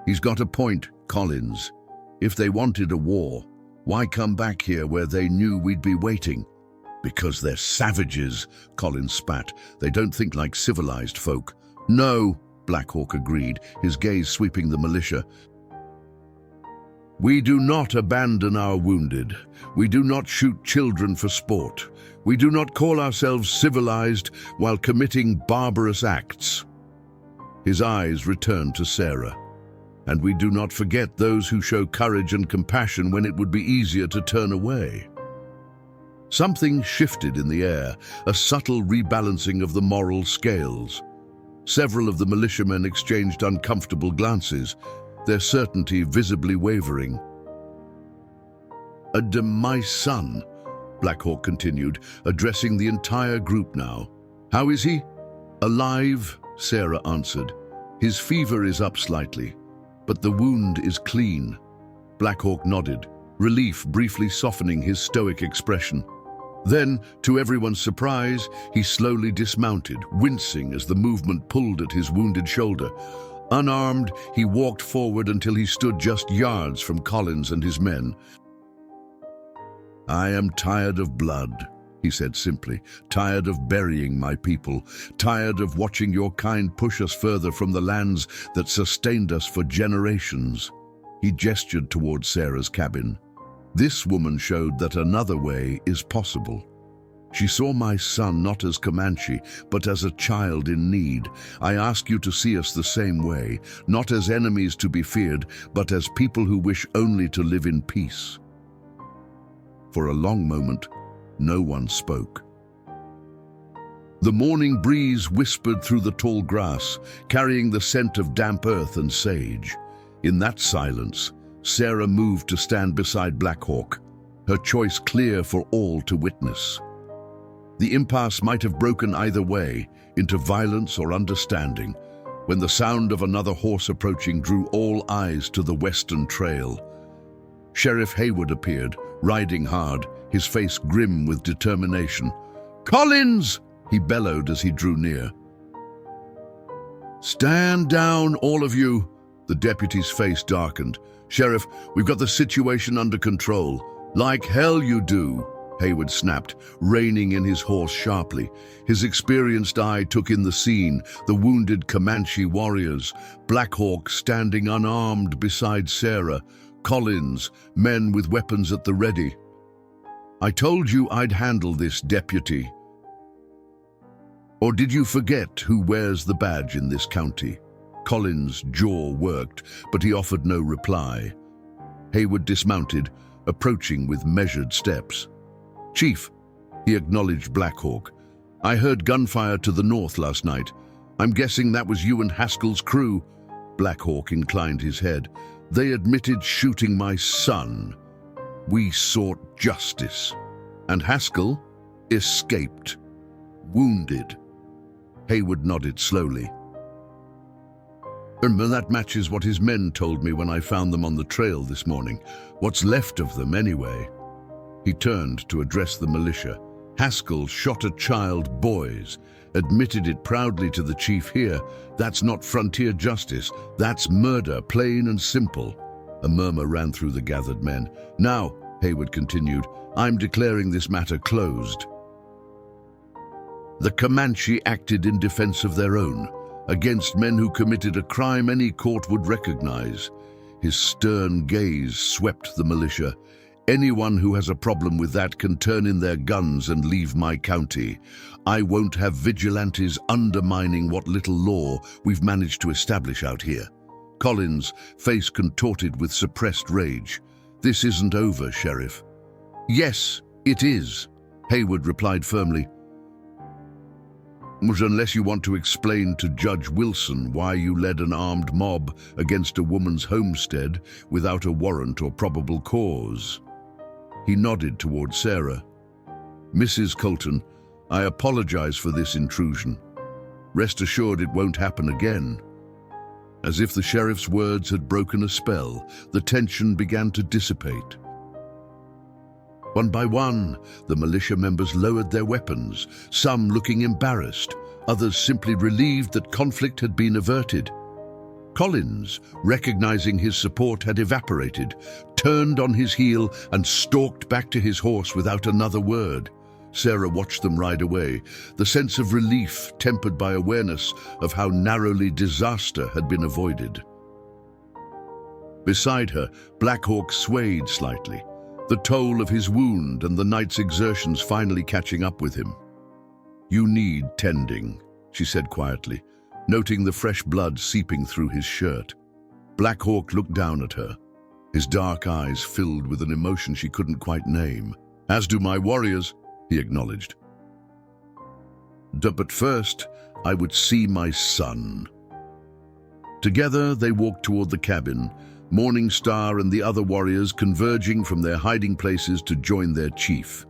He's got a point, Collins. If they wanted a war, why come back here where they knew we'd be waiting?" "Because they're savages," Collins spat. "They don't think like civilized folk." "No," Black Hawk agreed, his gaze sweeping the militia. "We do not abandon our wounded. We do not shoot children for sport. We do not call ourselves civilized while committing barbarous acts." His eyes returned to Sarah. "And we do not forget those who show courage and compassion when it would be easier to turn away." Something shifted in the air, a subtle rebalancing of the moral scales. Several of the militiamen exchanged uncomfortable glances, their certainty visibly wavering. My son," Black Hawk continued, addressing the entire group now. "How is he?" "Alive," Sarah answered. "His fever is up slightly, but the wound is clean." Black Hawk nodded, relief briefly softening his stoic expression. Then, to everyone's surprise, he slowly dismounted, wincing as the movement pulled at his wounded shoulder. Unarmed, he walked forward until he stood just yards from Collins and his men. "I am tired of blood," he said simply, "tired of burying my people, tired of watching your kind push us further from the lands that sustained us for generations." He gestured toward Sarah's cabin. "This woman showed that another way is possible. She saw my son not as Comanche, but as a child in need. I ask you to see us the same way, not as enemies to be feared, but as people who wish only to live in peace." For a long moment, no one spoke. The morning breeze whispered through the tall grass, carrying the scent of damp earth and sage. In that silence, Sarah moved to stand beside Black Hawk, her choice clear for all to witness. The impasse might have broken either way, into violence or understanding, when the sound of another horse approaching drew all eyes to the western trail. Sheriff Haywood appeared, riding hard, his face grim with determination. "Collins!" he bellowed as he drew near. "Stand down, all of you!" The deputy's face darkened. "Sheriff, we've got the situation under control." "Like hell you do," Haywood snapped, reining in his horse sharply. His experienced eye took in the scene, the wounded Comanche warriors, Black Hawk standing unarmed beside Sarah, Collins, men with weapons at the ready. "I told you I'd handle this, deputy. Or did you forget who wears the badge in this county?" Collins' jaw worked, but he offered no reply. Haywood dismounted, approaching with measured steps. "Chief," he acknowledged Black Hawk, "I heard gunfire to the north last night. I'm guessing that was you and Haskell's crew." Black Hawk inclined his head. "They admitted shooting my son. We sought justice. And Haskell escaped, wounded." Haywood nodded slowly. "That matches what his men told me when I found them on the trail this morning. What's left of them, anyway." He turned to address the militia. "Haskell shot a child, boys. Admitted it proudly to the chief here. That's not frontier justice. That's murder, plain and simple. A murmur ran through the gathered men. "Now," Hayward continued, "I'm declaring this matter closed. The Comanche acted in defense of their own, against men who committed a crime any court would recognize." His stern gaze swept the militia. "Anyone who has a problem with that can turn in their guns and leave my county. I won't have vigilantes undermining what little law we've managed to establish out here." Collins' face contorted with suppressed rage. "This isn't over, Sheriff." "Yes, it is," Hayward replied firmly. "Unless you want to explain to Judge Wilson why you led an armed mob against a woman's homestead without a warrant or probable cause." He nodded toward Sarah. "Mrs. Colton, I apologize for this intrusion. Rest assured it won't happen again." As if the sheriff's words had broken a spell, the tension began to dissipate. One by one, the militia members lowered their weapons, some looking embarrassed, others simply relieved that conflict had been averted. Collins, recognizing his support had evaporated, turned on his heel and stalked back to his horse without another word. Sarah watched them ride away, the sense of relief tempered by awareness of how narrowly disaster had been avoided. Beside her, Black Hawk swayed slightly, the toll of his wound and the night's exertions finally catching up with him. "You need tending," she said quietly, noting the fresh blood seeping through his shirt. Black Hawk looked down at her, his dark eyes filled with an emotion she couldn't quite name. "As do my warriors," he acknowledged. "But first, I would see my son." Together, they walked toward the cabin, Morning Star and the other warriors converging from their hiding places to join their chief.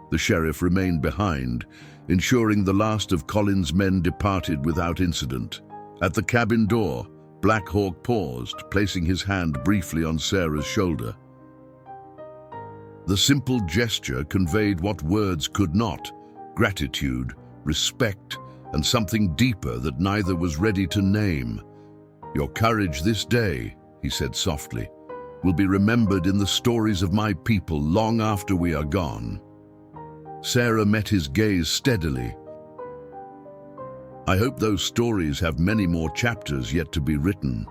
The sheriff remained behind, ensuring the last of Collins' men departed without incident. At the cabin door, Black Hawk paused, placing his hand briefly on Sarah's shoulder. The simple gesture conveyed what words could not: gratitude, respect, and something deeper that neither was ready to name. "Your courage this day," he said softly, "will be remembered in the stories of my people long after we are gone." Sarah met his gaze steadily. "I hope those stories have many more chapters yet to be written."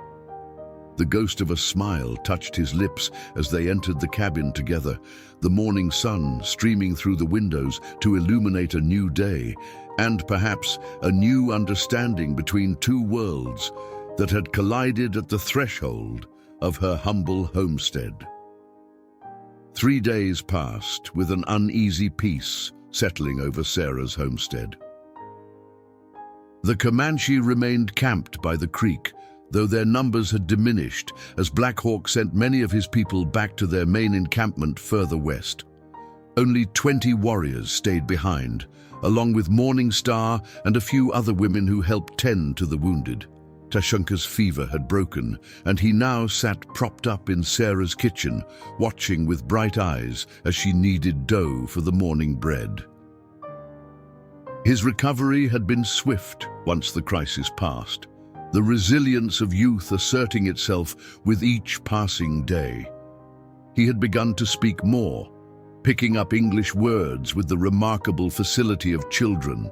The ghost of a smile touched his lips as they entered the cabin together, the morning sun streaming through the windows to illuminate a new day, and perhaps a new understanding between two worlds that had collided at the threshold of her humble homestead. 3 days passed with an uneasy peace settling over Sarah's homestead. The Comanche remained camped by the creek, though their numbers had diminished as Black Hawk sent many of his people back to their main encampment further west. Only 20 warriors stayed behind, along with Morning Star and a few other women who helped tend to the wounded. Tashunka's fever had broken, and he now sat propped up in Sarah's kitchen, watching with bright eyes as she kneaded dough for the morning bread. His recovery had been swift once the crisis passed, the resilience of youth asserting itself with each passing day. He had begun to speak more, picking up English words with the remarkable facility of children,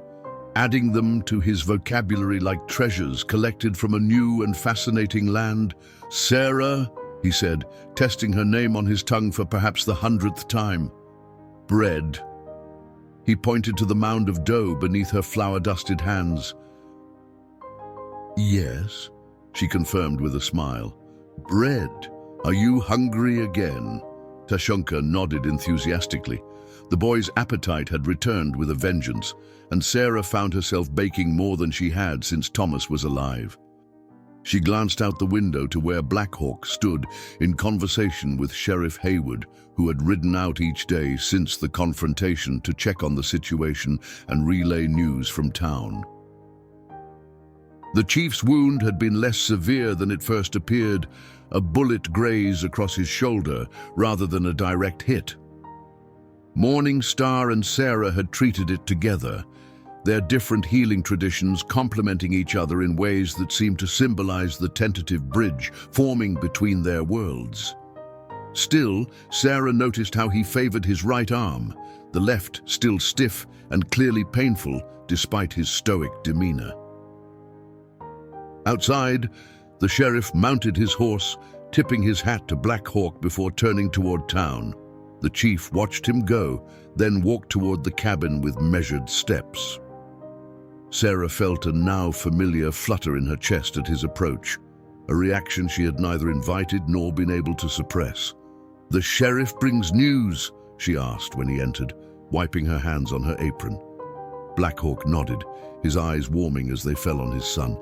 adding them to his vocabulary like treasures collected from a new and fascinating land. "Sarah," he said, testing her name on his tongue for perhaps the 100th time. "Bread." He pointed to the mound of dough beneath her flour-dusted hands. "Yes," she confirmed with a smile. "Bread. Are you hungry again?" Tashunka nodded enthusiastically. The boy's appetite had returned with a vengeance, and Sarah found herself baking more than she had since Thomas was alive. She glanced out the window to where Black Hawk stood in conversation with Sheriff Hayward, who had ridden out each day since the confrontation to check on the situation and relay news from town. The chief's wound had been less severe than it first appeared, a bullet grazed across his shoulder rather than a direct hit. Morning Star and Sarah had treated it together, their different healing traditions complementing each other in ways that seem to symbolize the tentative bridge forming between their worlds. Still, Sarah noticed how he favored his right arm, the left still stiff and clearly painful despite his stoic demeanor. Outside, the sheriff mounted his horse, tipping his hat to Black Hawk before turning toward town. The chief watched him go, then walked toward the cabin with measured steps. Sarah felt a now familiar flutter in her chest at his approach, a reaction she had neither invited nor been able to suppress. "The sheriff brings news," she asked when he entered, wiping her hands on her apron. Black Hawk nodded, his eyes warming as they fell on his son.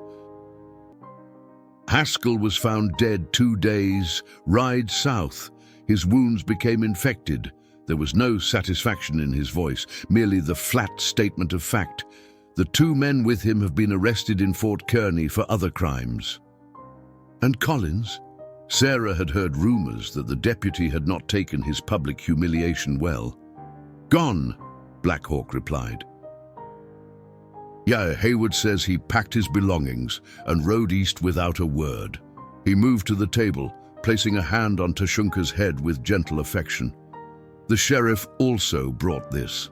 "Haskell was found dead 2 days, ride south. His wounds became infected." There was no satisfaction in his voice, merely the flat statement of fact. "The 2 men with him have been arrested in Fort Kearney for other crimes." "And Collins?" Sarah had heard rumors that the deputy had not taken his public humiliation well. "Gone," Black Hawk replied. "Yeah, Haywood says he packed his belongings and rode east without a word." He moved to the table, placing a hand on Tashunka's head with gentle affection. The sheriff also brought this.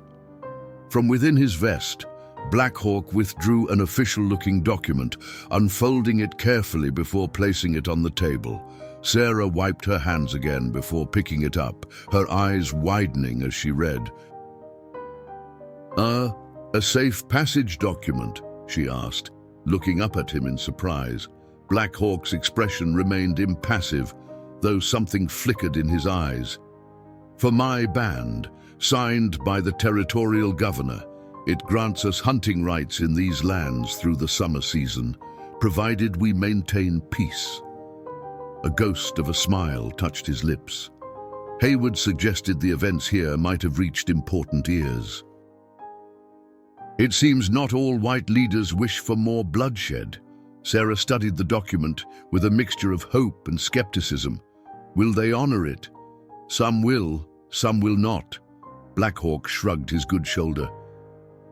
From within his vest, Black Hawk withdrew an official-looking document, unfolding it carefully before placing it on the table. Sarah wiped her hands again before picking it up, her eyes widening as she read. A safe passage document?" she asked, looking up at him in surprise. Black Hawk's expression remained impassive, though something flickered in his eyes. "For my band, signed by the territorial governor. It grants us hunting rights in these lands through the summer season, provided we maintain peace." A ghost of a smile touched his lips. Haywood suggested the events here might have reached important ears. "It seems not all white leaders wish for more bloodshed." Sarah studied the document with a mixture of hope and skepticism. "Will they honor it? Some will not." Black Hawk shrugged his good shoulder.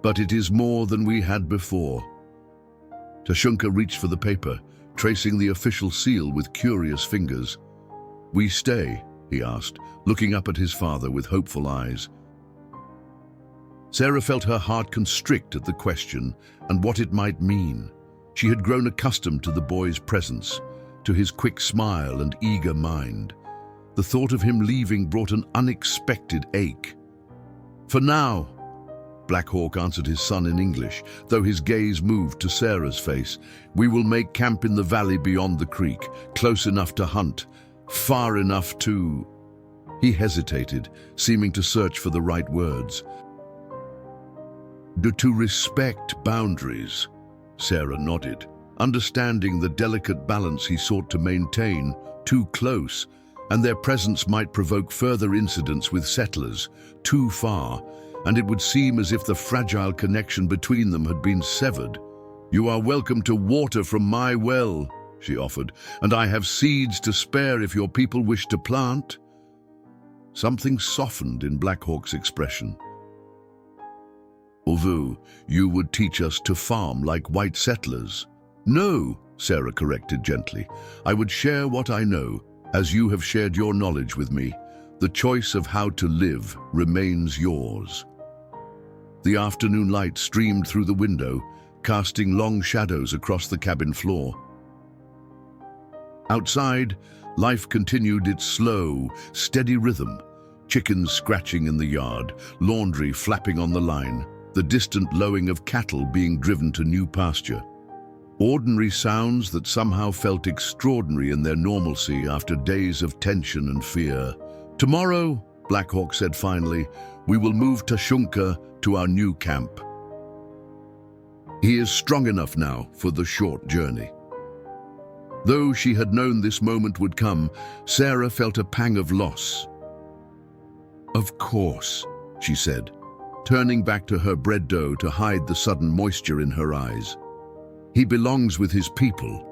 "But it is more than we had before." Tashunka reached for the paper, tracing the official seal with curious fingers. "We stay?" he asked, looking up at his father with hopeful eyes. Sarah felt her heart constrict at the question and what it might mean. She had grown accustomed to the boy's presence, to his quick smile and eager mind. The thought of him leaving brought an unexpected ache. "For now," Black Hawk answered his son in English, though his gaze moved to Sarah's face. "We will make camp in the valley beyond the creek, close enough to hunt, far enough to—" He hesitated, seeming to search for the right words. "To respect boundaries," Sarah nodded, understanding the delicate balance he sought to maintain. Too close, and their presence might provoke further incidents with settlers. Too far, and it would seem as if the fragile connection between them had been severed. "You are welcome to water from my well," she offered, "and I have seeds to spare if your people wish to plant." Something softened in Black Hawk's expression. "Although you would teach us to farm like white settlers." "No," Sarah corrected gently. "I would share what I know, as you have shared your knowledge with me. The choice of how to live remains yours." The afternoon light streamed through the window, casting long shadows across the cabin floor. Outside, life continued its slow, steady rhythm. Chickens scratching in the yard, laundry flapping on the line, the distant lowing of cattle being driven to new pasture. Ordinary sounds that somehow felt extraordinary in their normalcy after days of tension and fear. "Tomorrow," Black Hawk said finally, "we will move Tashunka to our new camp. He is strong enough now for the short journey." Though she had known this moment would come, Sarah felt a pang of loss. "Of course," she said, turning back to her bread dough to hide the sudden moisture in her eyes. "He belongs with his people."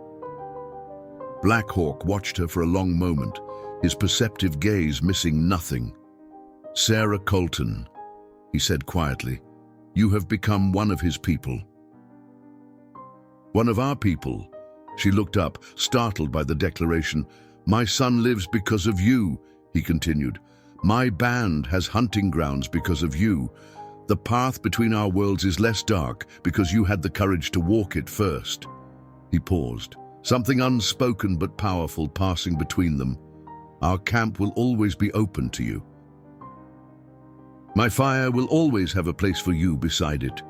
Black Hawk watched her for a long moment, his perceptive gaze missing nothing. "Sarah Colton," he said quietly, You have become one of his people. One of our people. She looked up, startled by the declaration. My son lives because of you, he continued. My band has hunting grounds because of you. The path between our worlds is less dark because you had the courage to walk it first. He paused, something unspoken but powerful passing between them. Our camp will always be open to you. My fire will always have a place for you beside it.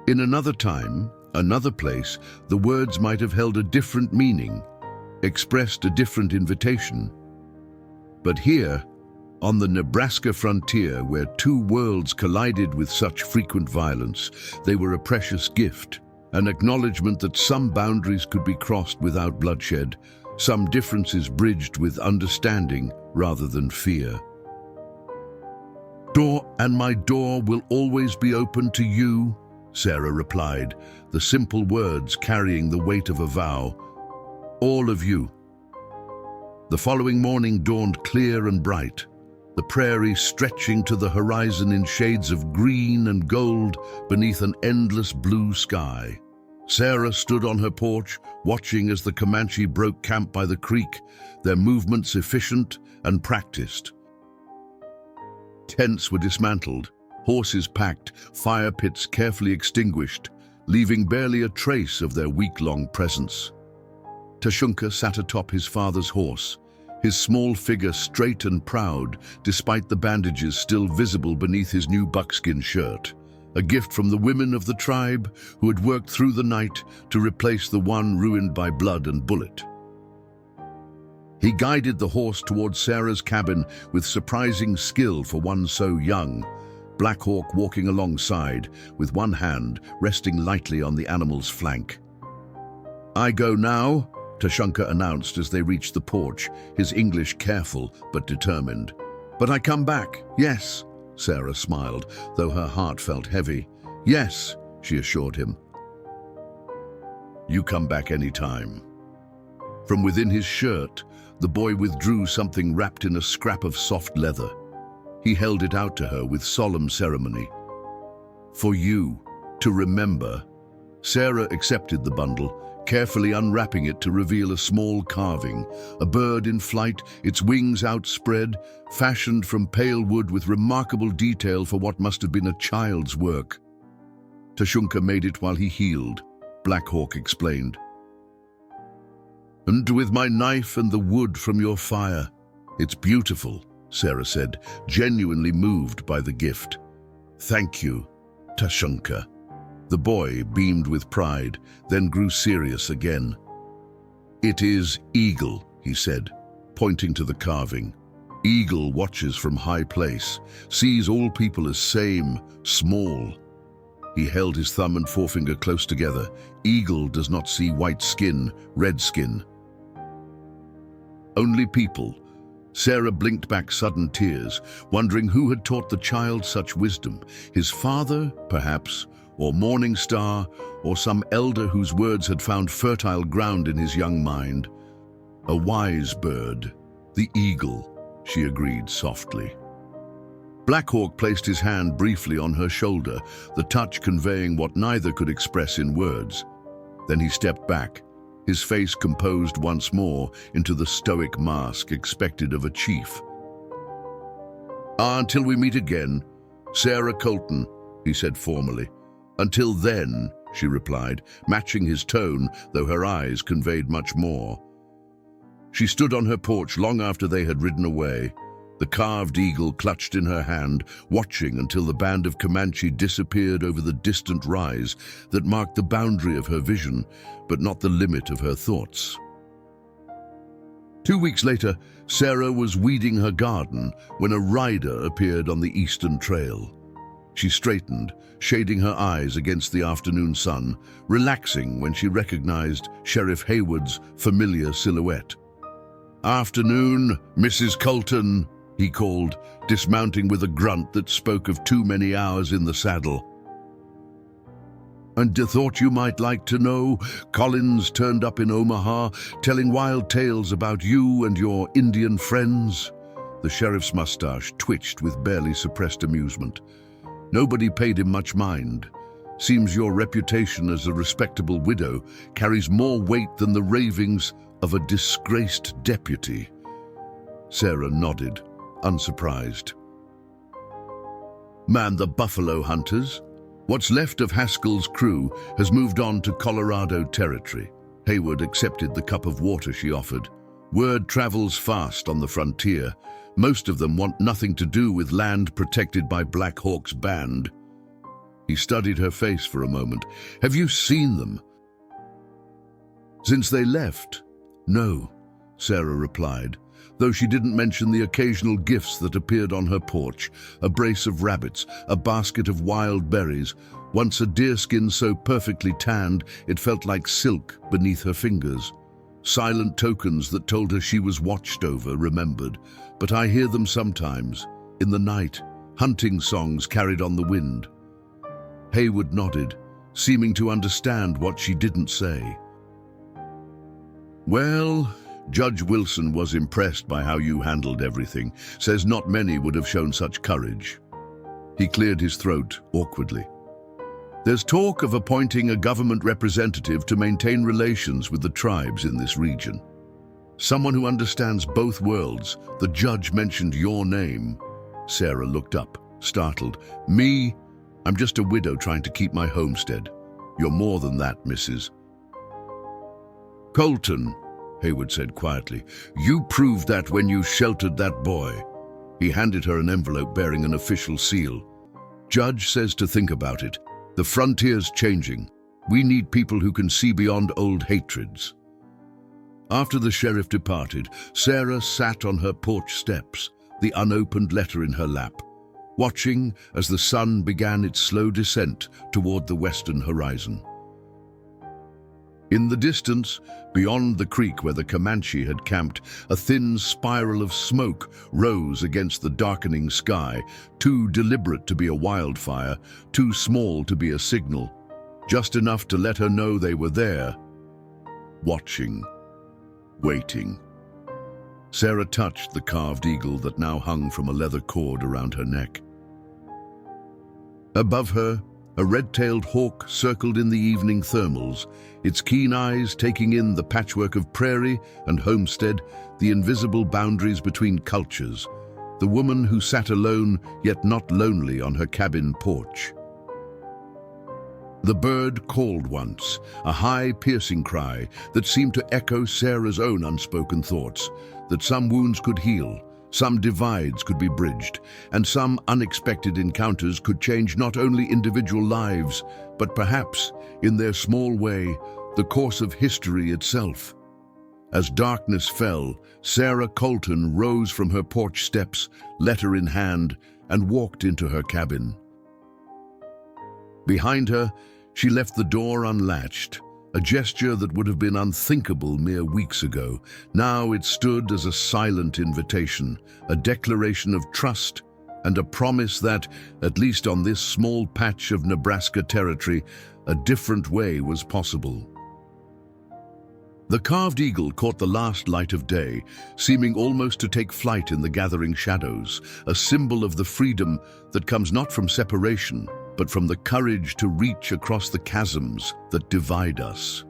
In another time, another place, the words might have held a different meaning, expressed a different invitation. But here, on the Nebraska frontier, where two worlds collided with such frequent violence, they were a precious gift, an acknowledgement that some boundaries could be crossed without bloodshed, some differences bridged with understanding rather than fear. My door will always be open to you, Sarah replied, the simple words carrying the weight of a vow. All of you. The following morning dawned clear and bright, the prairie stretching to the horizon in shades of green and gold beneath an endless blue sky. Sarah stood on her porch, watching as the Comanche broke camp by the creek, their movements efficient and practiced. Tents were dismantled, horses packed, fire pits carefully extinguished, leaving barely a trace of their week-long presence. Tashunka sat atop his father's horse, his small figure straight and proud, despite the bandages still visible beneath his new buckskin shirt, a gift from the women of the tribe who had worked through the night to replace the one ruined by blood and bullet. He guided the horse towards Sarah's cabin with surprising skill for one so young, Black Hawk walking alongside, with one hand resting lightly on the animal's flank. I go now, Tashunka announced as they reached the porch, his English careful but determined. But I come back, yes, Sarah smiled, though her heart felt heavy. Yes, she assured him. You come back any time. From within his shirt, the boy withdrew something wrapped in a scrap of soft leather. He held it out to her with solemn ceremony. For you, to remember. Sarah accepted the bundle, carefully unwrapping it to reveal a small carving, a bird in flight, its wings outspread, fashioned from pale wood with remarkable detail for what must have been a child's work. Tashunka made it while he healed, Black Hawk explained. And with my knife and the wood from your fire. It's beautiful, Sarah said, genuinely moved by the gift. Thank you, Tashunka. The boy beamed with pride, then grew serious again. It is Eagle, he said, pointing to the carving. Eagle watches from high place, sees all people as same, small. He held his thumb and forefinger close together. Eagle does not see white skin, red skin. Only people. Sarah blinked back sudden tears, wondering who had taught the child such wisdom. His father, perhaps, or Morning Star, or some elder whose words had found fertile ground in his young mind. A wise bird, the eagle, she agreed softly. Black Hawk placed his hand briefly on her shoulder, the touch conveying what neither could express in words. Then he stepped back, his face composed once more into the stoic mask expected of a chief. Until we meet again, Sarah Colton, he said formally. Until then, she replied, matching his tone, though her eyes conveyed much more. She stood on her porch long after they had ridden away, the carved eagle clutched in her hand, watching until the band of Comanche disappeared over the distant rise that marked the boundary of her vision, but not the limit of her thoughts. 2 weeks later, Sarah was weeding her garden when a rider appeared on the eastern trail. She straightened, shading her eyes against the afternoon sun, relaxing when she recognized Sheriff Haywood's familiar silhouette. "Afternoon, Mrs. Colton," he called, dismounting with a grunt that spoke of too many hours in the saddle. "And thought you might like to know, Collins turned up in Omaha, telling wild tales about you and your Indian friends." The sheriff's mustache twitched with barely suppressed amusement. Nobody paid him much mind. Seems your reputation as a respectable widow carries more weight than the ravings of a disgraced deputy." Sarah nodded, unsurprised. "Man, the buffalo hunters. What's left of Haskell's crew has moved on to Colorado territory." Hayward accepted the cup of water she offered. "Word travels fast on the frontier. Most of them want nothing to do with land protected by Black Hawk's band." He studied her face for a moment. "Have you seen them?" "Since they left? No," Sarah replied, though she didn't mention the occasional gifts that appeared on her porch, a brace of rabbits, a basket of wild berries, once a deerskin so perfectly tanned it felt like silk beneath her fingers. Silent tokens that told her she was watched over, remembered. "But I hear them sometimes, in the night, hunting songs carried on the wind." Hayward nodded, seeming to understand what she didn't say. "Well, Judge Wilson was impressed by how you handled everything. Says not many would have shown such courage." He cleared his throat awkwardly. "There's talk of appointing a government representative to maintain relations with the tribes in this region. Someone who understands both worlds. The judge mentioned your name." Sarah looked up, startled. "Me? I'm just a widow trying to keep my homestead." "You're more than that, Mrs. Colton," Hayward said quietly. "You proved that when you sheltered that boy." He handed her an envelope bearing an official seal. "Judge says to think about it. The frontier's changing. We need people who can see beyond old hatreds." After the sheriff departed, Sarah sat on her porch steps, the unopened letter in her lap, watching as the sun began its slow descent toward the western horizon. In the distance, beyond the creek where the Comanche had camped, a thin spiral of smoke rose against the darkening sky, too deliberate to be a wildfire, too small to be a signal, just enough to let her know they were there, watching, waiting. Sarah touched the carved eagle that now hung from a leather cord around her neck. Above her, a red-tailed hawk circled in the evening thermals, its keen eyes taking in the patchwork of prairie and homestead, the invisible boundaries between cultures, the woman who sat alone yet not lonely on her cabin porch. The bird called once, a high, piercing cry that seemed to echo Sarah's own unspoken thoughts, that some wounds could heal, some divides could be bridged, and some unexpected encounters could change not only individual lives, but perhaps, in their small way, the course of history itself. As darkness fell, Sarah Colton rose from her porch steps, letter in hand, and walked into her cabin. Behind her, she left the door unlatched, a gesture that would have been unthinkable mere weeks ago. Now it stood as a silent invitation, a declaration of trust and a promise that, at least on this small patch of Nebraska territory, a different way was possible. The carved eagle caught the last light of day, seeming almost to take flight in the gathering shadows, a symbol of the freedom that comes not from separation, but from the courage to reach across the chasms that divide us.